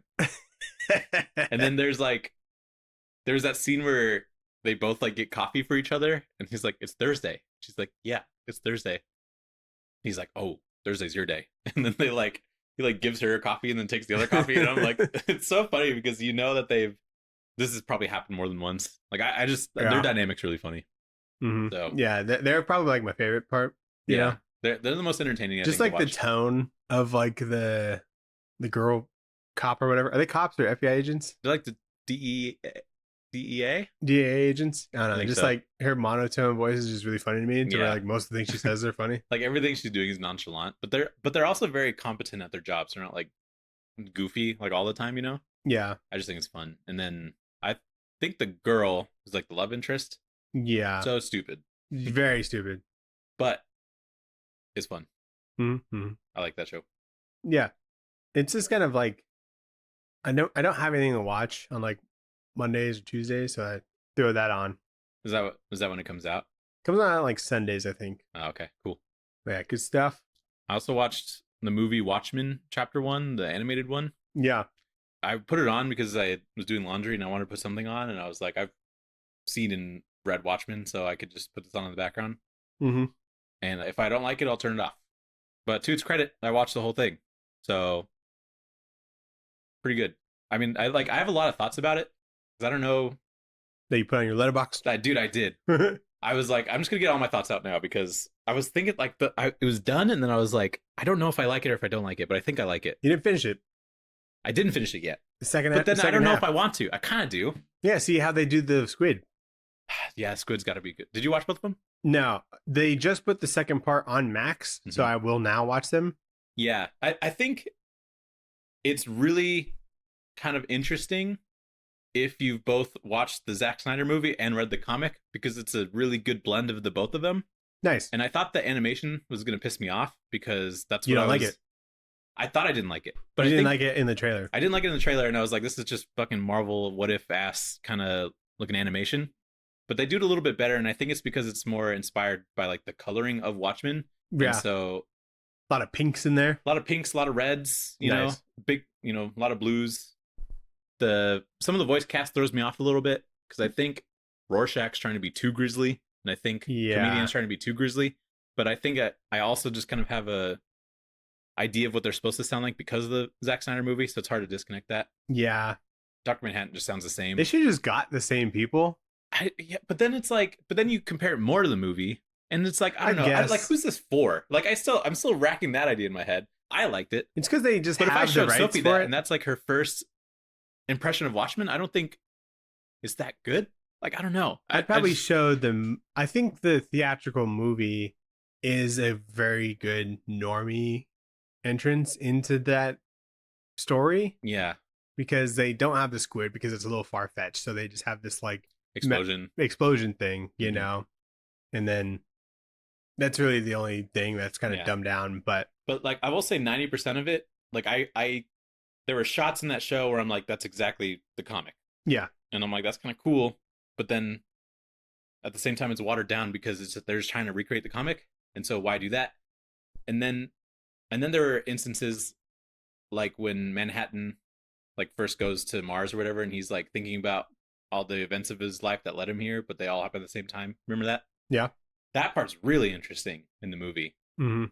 And then there's that scene where they both like get coffee for each other, and he's like, it's Thursday. She's like, yeah, it's Thursday. He's like, oh, Thursday's your day. And then he gives her a coffee and then takes the other coffee. And I'm like, it's so funny because you know that this has probably happened more than once. Like I just, their dynamic's really funny. So yeah, they're probably like my favorite part. Yeah. They're the most entertaining. Just like the tone of like the girl cop or whatever. Are they cops or FBI agents? They're like the DEA agents. I don't know. Just so. Like her monotone voice is just really funny to me. Where like most of the things she says are funny. Like everything she's doing is nonchalant, but they're also very competent at their jobs. They're not like goofy like all the time, you know? Yeah. I just think it's fun. And then I think the girl is like the love interest. Yeah. So stupid. Very stupid. But it's fun. Mm-hmm. I like that show. Yeah. It's just kind of like I don't have anything to watch on like Mondays or Tuesdays, so I throw that on. Is that when it comes out? Comes out on like Sundays, I think. Oh, okay, cool. Yeah, good stuff. I also watched the movie Watchmen Chapter 1, the animated one. Yeah. I put it on because I was doing laundry and I wanted to put something on, and I was like, I've seen and read Watchmen, so I could just put this on in the background. Mm-hmm. And if I don't like it, I'll turn it off. But to its credit, I watched the whole thing. So pretty good. I mean, I have a lot of thoughts about it. Because I don't know. That you put on your letterbox? I did. I was like, I'm just going to get all my thoughts out now because I was thinking like it was done. And then I was like, I don't know if I like it or if I don't like it, but I think I like it. You didn't finish it. I didn't finish it yet. The second But then I don't know half. if I want to. I kind of do. Yeah, see how they do the squid. Yeah, Squid's got to be good. Did you watch both of them? No, they just put the second part on Max, so I will now watch them. Yeah, I think it's really kind of interesting if you've both watched the Zack Snyder movie and read the comic, because it's a really good blend of the both of them. Nice. And I thought the animation was going to piss me off because that's what you don't like it. I thought I didn't like it, but You I didn't think like it in the trailer. I didn't like it in the trailer, and I was like, this is just fucking Marvel what if ass kind of looking animation. But they do it a little bit better, and I think it's because it's more inspired by like the coloring of Watchmen, and Yeah, so a lot of pinks in there. a lot of pinks, a lot of reds, you know, Nice. big, you know, a lot of blues. The some of the voice cast throws me off a little bit because I think Rorschach's trying to be too grisly, and I think Yeah, comedians trying to be too grisly. But I think I also just kind of have a idea of what they're supposed to sound like because of the Zack Snyder movie, so it's hard to disconnect that. yeah. Dr. Manhattan just sounds the same. They should have just got the same people. Yeah, but then it's like, but then you compare it more to the movie, and it's like I don't know, guess. like who's this for? Like I'm still racking that idea in my head. I liked it, It's because they just but if I have the showed rights Sophie for that, it. and that's like her first impression of Watchmen, I don't think is that good. Like I don't know. I'd probably show them. I think the theatrical movie is a very good normie entrance into that story yeah, because they don't have the squid because it's a little far fetched. So they just have this like explosion. explosion thing, you Mhm. know, and then that's really the only thing that's kind of Yeah. dumbed down. But like I will say 90% of it, like I there were shots in that show where I'm like, that's exactly the comic, yeah, and I'm like, that's kind of cool, but then at the same time it's watered down because they're just trying to recreate the comic, and so why do that? And then there are instances like when Manhattan like first goes to Mars or whatever, and he's like thinking about all the events of his life that led him here, but they all happen at the same time. Remember that? yeah, That part's really interesting in the movie. hmm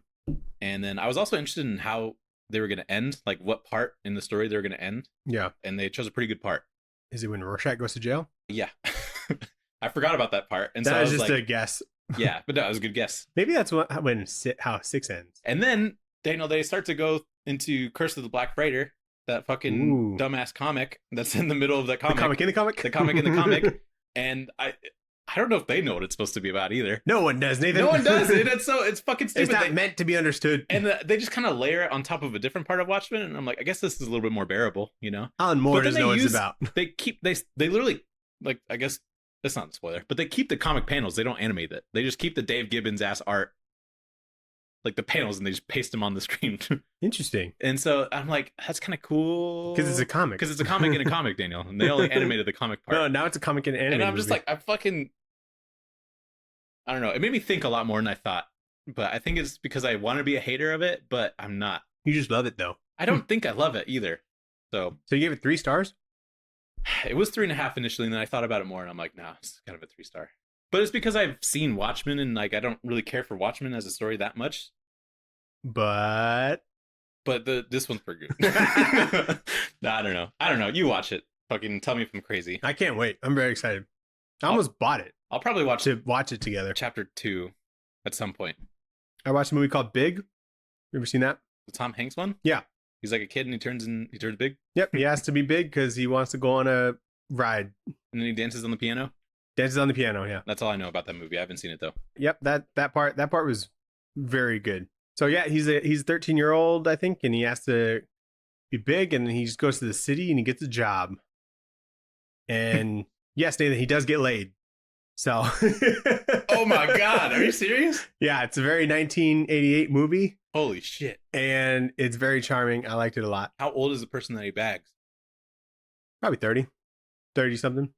And then I was also interested in how they were going to end, like what part in the story they were going to end, yeah. and they chose a pretty good part. Is it when Rorschach goes to jail? Yeah. I forgot about that part, and That so I was was just like, a guess. yeah, but no, it was a good guess. Maybe that's how 6 ends. And then they start to go into Curse of the Black Freighter, that fucking Ooh. dumbass comic that's in the middle of that The comic. comic in the comic. The comic in the comic. And I don't know if they know what it's supposed to be about either. No one does, Nathan. No one does it. It's fucking stupid. It's not meant to be understood. And they just kind of layer it on top of a different part of Watchmen, and I'm like, I guess this is a little bit more bearable, you know? Alan Moore doesn't know what it's about. They literally, like, I guess that's not a spoiler, but they keep the comic panels. They don't animate it. They just keep the Dave Gibbons ass art, like the panels, and they just paste them on the screen. Interesting. And so I'm like, that's kind of cool. Because it's a comic. Because it's a comic in a comic, Daniel. And they only animated the comic part. No, now it's a comic in an anime. And I'm just movie. like, I don't know. It made me think a lot more than I thought. But I think it's because I want to be a hater of it, but I'm not. You just love it though. I don't think I love it either. So you gave it 3 stars? it was 3.5 initially, and then I thought about it more, and I'm like, nah, it's kind of a 3-star. But it's because I've seen Watchmen, and like I don't really care for Watchmen as a story that much. But This one's pretty good. Nah, I don't know. You watch it. Fucking tell me if I'm crazy. I can't wait. I'm very excited. I almost bought it I'll probably watch to watch it together. chapter 2 at some point. I watched a movie called Big. You ever seen that? The Tom Hanks one? Yeah. He's like a kid and he turns big, Yep. He has to be big because he wants to go on a ride. and then he dances on the piano. Dances on the piano. Yeah. That's all I know about that movie. I haven't seen it though. Yep. That part was very good. So yeah, he's a 13-year-old, I think, and he has to be big, and he just goes to the city and he gets a job. And yes, Nathan, he does get laid. So Oh my god, are you serious? Yeah, it's a very 1988 movie, Holy shit. and it's very charming. I liked it a lot. How old is the person that he bags? Probably 30 something.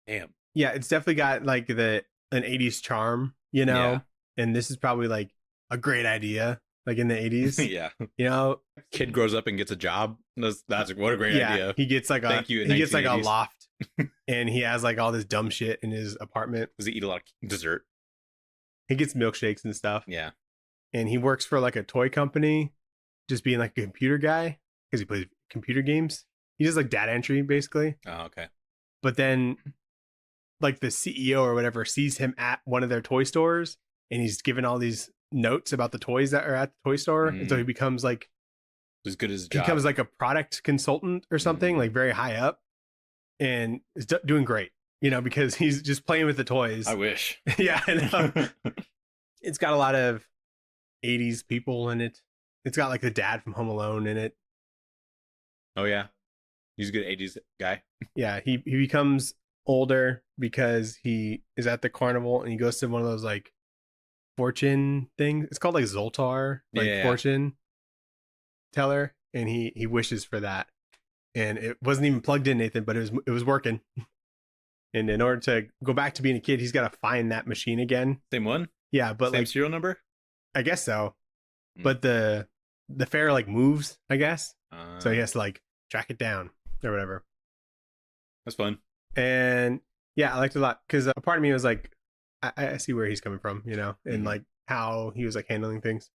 Damn. Yeah, it's definitely got like an 80s charm, you know. Yeah. And this is probably like a great idea, like in the 80s. Yeah. You know, Kid grows up and gets a job. That's what a great yeah, idea. he gets like Thank you, he gets like a 1980s. loft, and he has like all this dumb shit in his apartment. Does he eat a lot of dessert? He gets milkshakes and stuff, Yeah. and he works for like a toy company, just being like a computer guy because he plays computer games. He does like data entry basically. Oh, okay. But then like the CEO or whatever sees him at one of their toy stores, and he's given all these notes about the toys that are at the toy store. And so he becomes like As good as his he job. becomes like a product consultant or something, like very high up, and is doing great, you know, because he's just playing with the toys. I wish. Yeah, I know. It's got a lot of 80s people in it. It's got like the dad from Home Alone in it. Oh yeah. He's a good 80s guy. Yeah, he becomes older because he is at the carnival and he goes to one of those like fortune things. It's called like Zoltar, like Yeah. fortune. teller, and he wishes for that. And it wasn't even plugged in, Nathan, but it was working. And in order to go back to being a kid, he's got to find that machine again. Same one? Yeah, but Same like serial number? I guess so. But the fare like moves, I guess. So he has to like track it down or whatever. That's fun. And yeah, I liked it a lot because a part of me was like, I see where he's coming from, you know, and like how he was like handling things.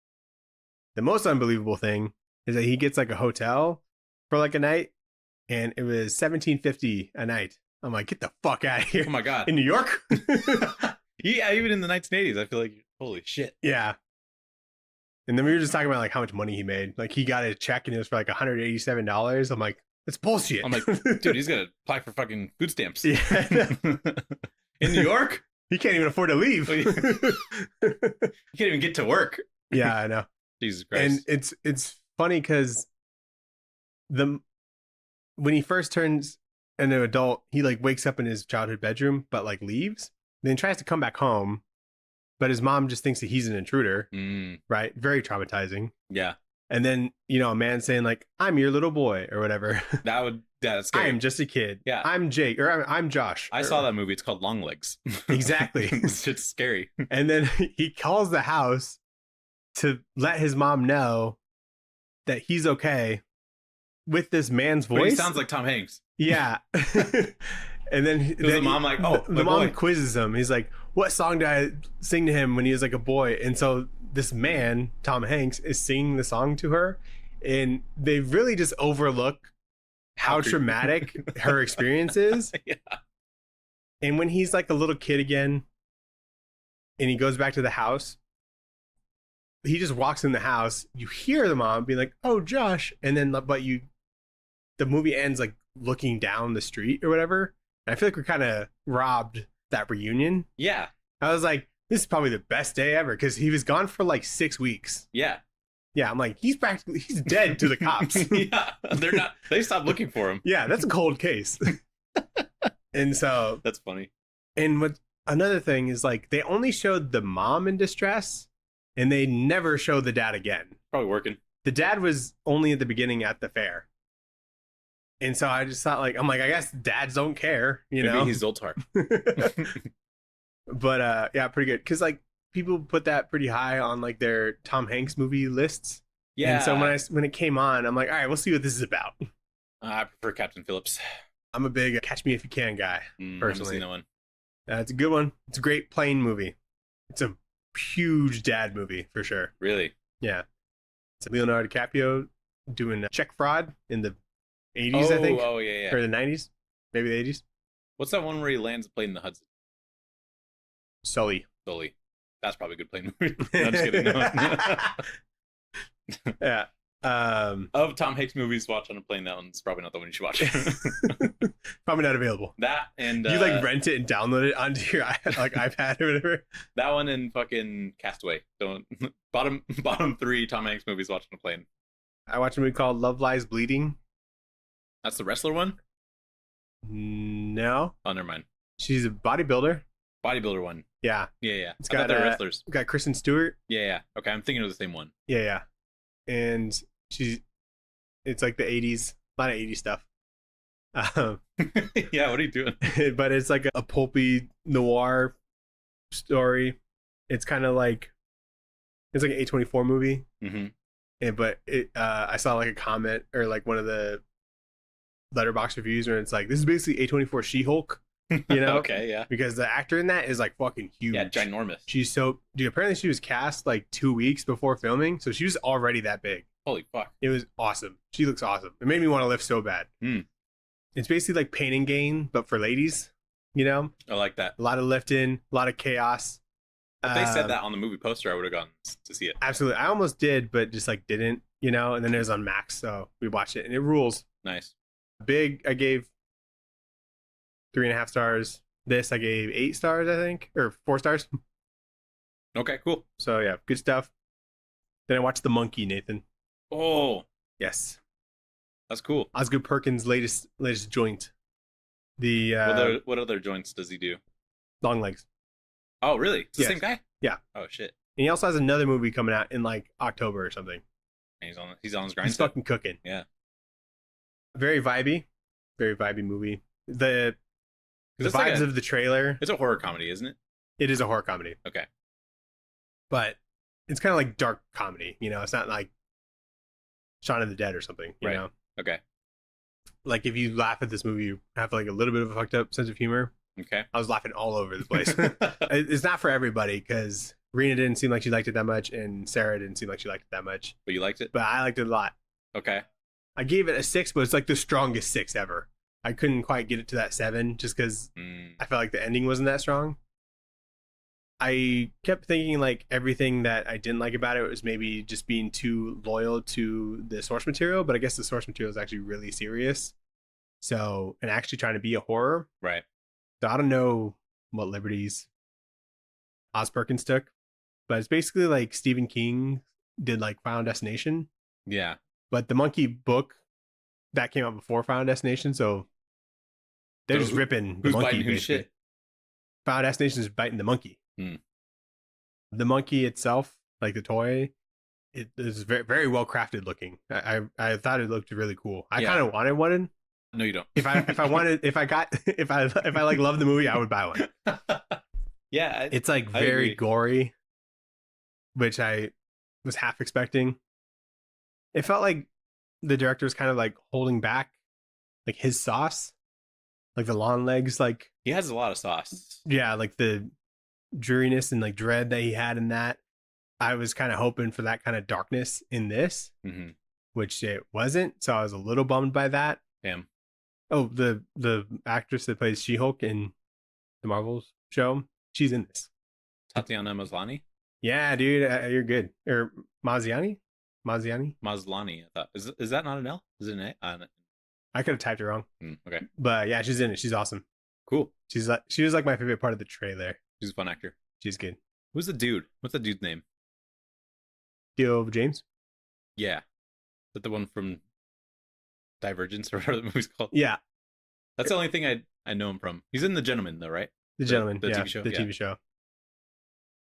The most unbelievable thing is that he gets like a hotel for like a night, and it was $17.50 a night. I'm like, get the fuck out of here! Oh my god, in New York? Yeah, even in the 1980s, I feel like holy shit. Yeah. And then we were just talking about like how much money he made. Like he got a check and it was for like $187. I'm like, that's bullshit. I'm like, dude, he's gonna apply for fucking food stamps. Yeah. In New York, he can't even afford to leave. He can't even get to work. Yeah, I know. Jesus Christ. And it's funny because when he first turns into an adult, he like wakes up in his childhood bedroom, but like leaves, then tries to come back home, but his mom just thinks that he's an intruder. Right? Very traumatizing. Yeah. And then, you know, a man saying like, I'm your little boy or whatever. That's scary. I am just a kid. Yeah. I'm Jake or I'm Josh. I saw that movie. It's called Long Legs. Exactly. It's just scary. And then he calls the house to let his mom know that he's okay with this man's voice. But he sounds like Tom Hanks. Yeah. And then the mom like, oh, the mom quizzes him. He's like, what song did I sing to him when he was like a boy? And so this man, Tom Hanks, is singing the song to her. And they really just overlook how traumatic her experience is. Yeah. And when he's like a little kid again and he goes back to the house, he just walks in the house. You hear the mom being like, oh, Josh. And then, the movie ends like looking down the street or whatever. And I feel like we're kind of robbed that reunion. Yeah. I was like, this is probably the best day ever because he was gone for like 6 weeks. Yeah. Yeah, I'm like, he's dead to the cops. Yeah, they stopped looking for him. Yeah, that's a cold case. And so that's funny. And another thing is like they only showed the mom in distress and they never show the dad again. Probably working. The dad was only at the beginning at the fair. And so I just thought I'm like, I guess dads don't care, you know? Maybe he's Zoltar. But yeah, pretty good. Cause like people put that pretty high on like their Tom Hanks movie lists. Yeah. And so when it came on, I'm like, all right, we'll see what this is about. I prefer Captain Phillips. I'm a big Catch Me If You Can guy, personally. I haven't seen that one. It's a good one. It's a great plane movie. It's a huge dad movie for sure. Really? Yeah. It's Leonardo DiCaprio doing check fraud in the 80s, I think. Oh, yeah. Or the 90s. Maybe the 80s. What's that one where he lands a plane in the Hudson? Sully. That's probably a good plane movie. No, I'm just kidding. No. Yeah. Of Tom Hanks movies watched on a plane, that one's probably not the one you should watch. Probably not available. That and you like rent it and download it onto your like iPad or whatever. That one and fucking Castaway. Don't bottom 3 Tom Hanks movies watched on a plane. I watched a movie called Love Lies Bleeding. That's the wrestler one? No. Oh, never mind. She's a bodybuilder. Bodybuilder one. Yeah. Yeah. It's got wrestlers. Got Kristen Stewart. Yeah. Okay, I'm thinking of the same one. Yeah. And it's like the 80s, a lot of 80s stuff. Yeah, what are you doing? But it's like a pulpy noir story. It's kind of like it's like an A24 movie. Mm-hmm. But I saw like a comment or like one of the Letterboxd reviews where it's like, this is basically A24 She-Hulk. You know? Okay, yeah. Because the actor in that is like fucking huge. Yeah, ginormous. Dude, apparently she was cast like 2 weeks before filming, so she was already that big. Holy fuck. It was awesome. She looks awesome. It made me want to lift so bad. It's basically like Pain and Gain, but for ladies, you know? I like that. A lot of lifting, a lot of chaos. If they said that on the movie poster, I would have gone to see it. Absolutely. I almost did, but just like didn't, you know? And then it was on Max, so we watched it and it rules. Nice. Big, I gave 3.5 stars. This I gave 8 stars, I think, or 4 stars. Okay, cool. So yeah, good stuff. Then I watched The Monkey, Nathan. Oh, yes, that's cool. Osgood Perkins' latest joint. The what other joints does he do? Long Legs. Oh, really? It's the same guy? Yeah. Oh shit. And he also has another movie coming out in like October or something. He's on his grind. He's fucking cooking. Yeah. Very vibey movie. The vibes like of the trailer. It's a horror comedy, isn't it? It is a horror comedy. Okay. But it's kind of like dark comedy. It's not like Shaun of the Dead or something. You know. Okay. Like if you laugh at this movie, you have like a little bit of a fucked up sense of humor. Okay. I was laughing all over the place. It's not for everybody because Rena didn't seem like she liked it that much, and Sarah didn't seem like she liked it that much. But you liked it? But I liked it a lot. Okay. I gave it a 6, but it's like the strongest 6 ever. I couldn't quite get it to that 7 just because I felt like the ending wasn't that strong. I kept thinking like everything that I didn't like about it was maybe just being too loyal to the source material, but I guess the source material is actually really serious. So, and actually trying to be a horror. Right. So I don't know what liberties Oz Perkins took, but it's basically like Stephen King did like Final Destination. Yeah. But the Monkey book that came out before Final Destination, so they're just ripping the monkey. Who's shit? Final Destination is biting the monkey. The monkey itself, like the toy, it is very, very well crafted looking. I thought it looked really cool. I kind of wanted one. No, you don't. If I like loved the movie, I would buy one. Yeah, it's like very gory, which I was half expecting. It felt like the director was kind of like holding back, like his sauce, like the long legs. Like he has a lot of sauce. Yeah, like the dreariness and like dread that he had in that. I was kind of hoping for that kind of darkness in this, which it wasn't. So I was a little bummed by that. Damn. Oh, the actress that plays She-Hulk in the Marvels show, she's in this. Tatiana Maslany? Yeah, dude, you're good. Or Maslany? Maslany, I thought. Is that not an L? Is it an A? I could have typed it wrong. Okay. But yeah, she's in it. She's awesome. Cool. She was like my favorite part of the trailer. She's a fun actor. She's good. Who's the dude? What's the dude's name? Theo James? Yeah. Is that the one from Divergence or whatever the movie's called? Yeah. That's the only thing I know him from. He's in The Gentleman though, right? The Gentleman, the TV show. The TV show.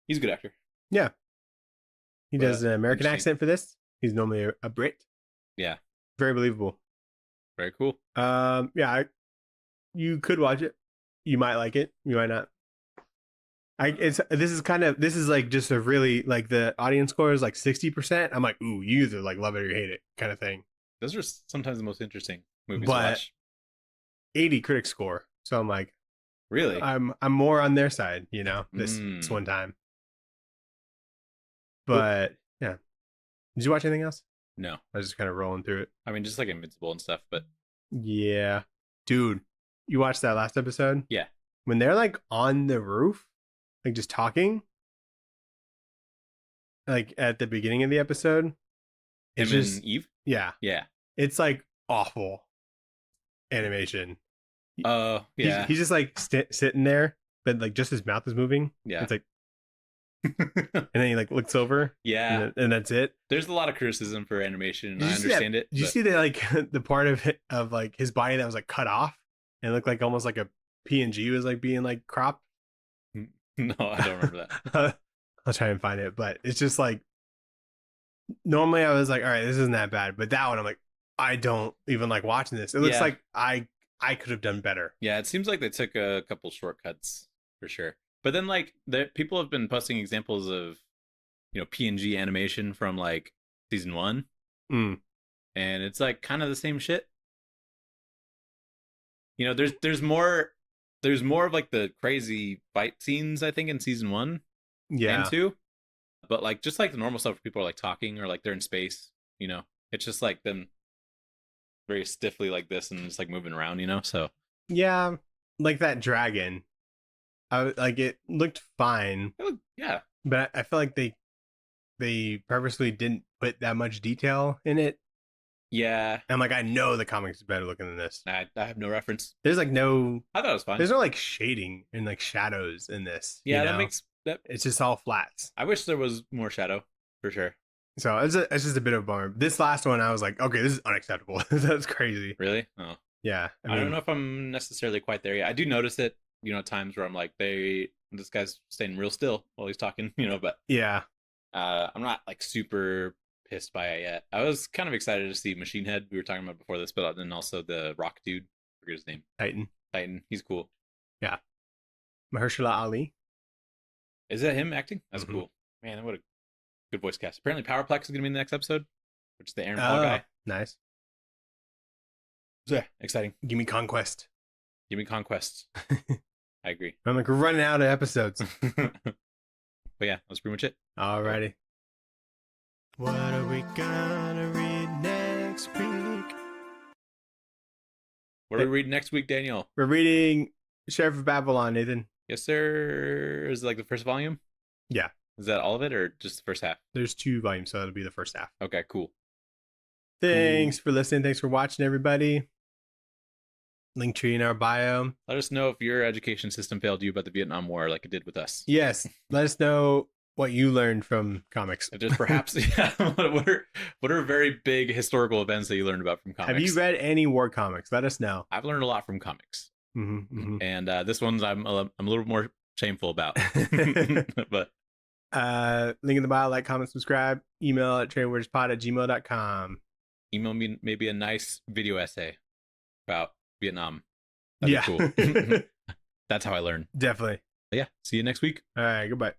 He's a good actor. Yeah. He does an American accent for this. He's normally a Brit. Yeah. Very believable. Very cool. Yeah, you could watch it. You might like it. You might not. This is like just a really like the audience score is like 60%. I'm like, ooh, you either like love it or hate it kind of thing. Those are sometimes the most interesting movies to watch. 80 critic score. So I'm like, really? I'm more on their side, this one time. But yeah. Did you watch anything else? No. I was just kind of rolling through it. I mean, just like Invincible and stuff, but yeah. Dude, you watched that last episode? Yeah. When they're like on the roof, like just talking, like at the beginning of the episode. It's just Eve? Yeah. Yeah. It's like awful animation. Yeah. He's just like sitting there, but like just his mouth is moving. Yeah. It's like and then he like looks over. Yeah. And that's it. There's a lot of criticism for animation, and I understand it. Did you see the like the part of like his body that was like cut off and it looked like almost like a PNG was like being like cropped? No, I don't remember that. I'll try and find it, but it's just like normally I was like, all right, this isn't that bad, but that one I'm like, I don't even like watching this. It looks like I could have done better. Yeah, it seems like they took a couple shortcuts for sure. But then like people have been posting examples of PNG animation from like season 1, and it's like kind of the same shit. There's more of like the crazy fight scenes I think in season 1 and 2, but like just like the normal stuff where people are like talking or like they're in space. It's just like them very stiffly like this and just like moving around. So yeah, like that dragon. Like it looked fine. Yeah, but I feel like they purposely didn't put that much detail in it. Yeah, and like I know the comics is better looking than this. I have no reference. There's like no. I thought it was fine. There's no like shading and like shadows in this. Yeah, that makes that. It's just all flats. I wish there was more shadow for sure. So it's just a bit of a bummer. This last one, I was like, okay, this is unacceptable. That's crazy. Really? Oh, yeah. I don't know if I'm necessarily quite there yet. I do notice it. Times where I'm like, this guy's staying real still while he's talking, but yeah, I'm not like super pissed by it yet. I was kind of excited to see Machine Head. We were talking about before this, but then also the Rock dude. I forget his name. Titan. He's cool. Yeah. Mahershala Ali. Is that him acting? That's cool. Man, what a good voice cast. Apparently Powerplex is going to be in the next episode, which is the Aaron Paul guy. Nice. So, yeah, exciting. Give me Conquest. Give me Conquest. I agree. I'm like, we're running out of episodes. But yeah, that's pretty much it. Alrighty. What are we gonna read next week? What are we reading next week, Daniel? We're reading Sheriff of Babylon, Nathan. Yes, sir. Is it like the first volume? Yeah. Is that all of it or just the first half? There's 2 volumes, so that'll be the first half. Okay, cool. Thanks for listening. Thanks for watching, everybody. Link tree in our bio. Let us know if your education system failed you about the Vietnam War like it did with us. Yes. Let us know what you learned from comics. If there's perhaps what are very big historical events that you learned about from comics? Have you read any war comics? Let us know. I've learned a lot from comics. Mm-hmm. And this one's I'm a little more shameful about. But link in the bio, like, comment, subscribe, email at trainwordspod@gmail.com. Email me maybe a nice video essay about Vietnam. That'd Yeah. be cool. That's how I learn. Definitely. But yeah, see you next week. All right, goodbye.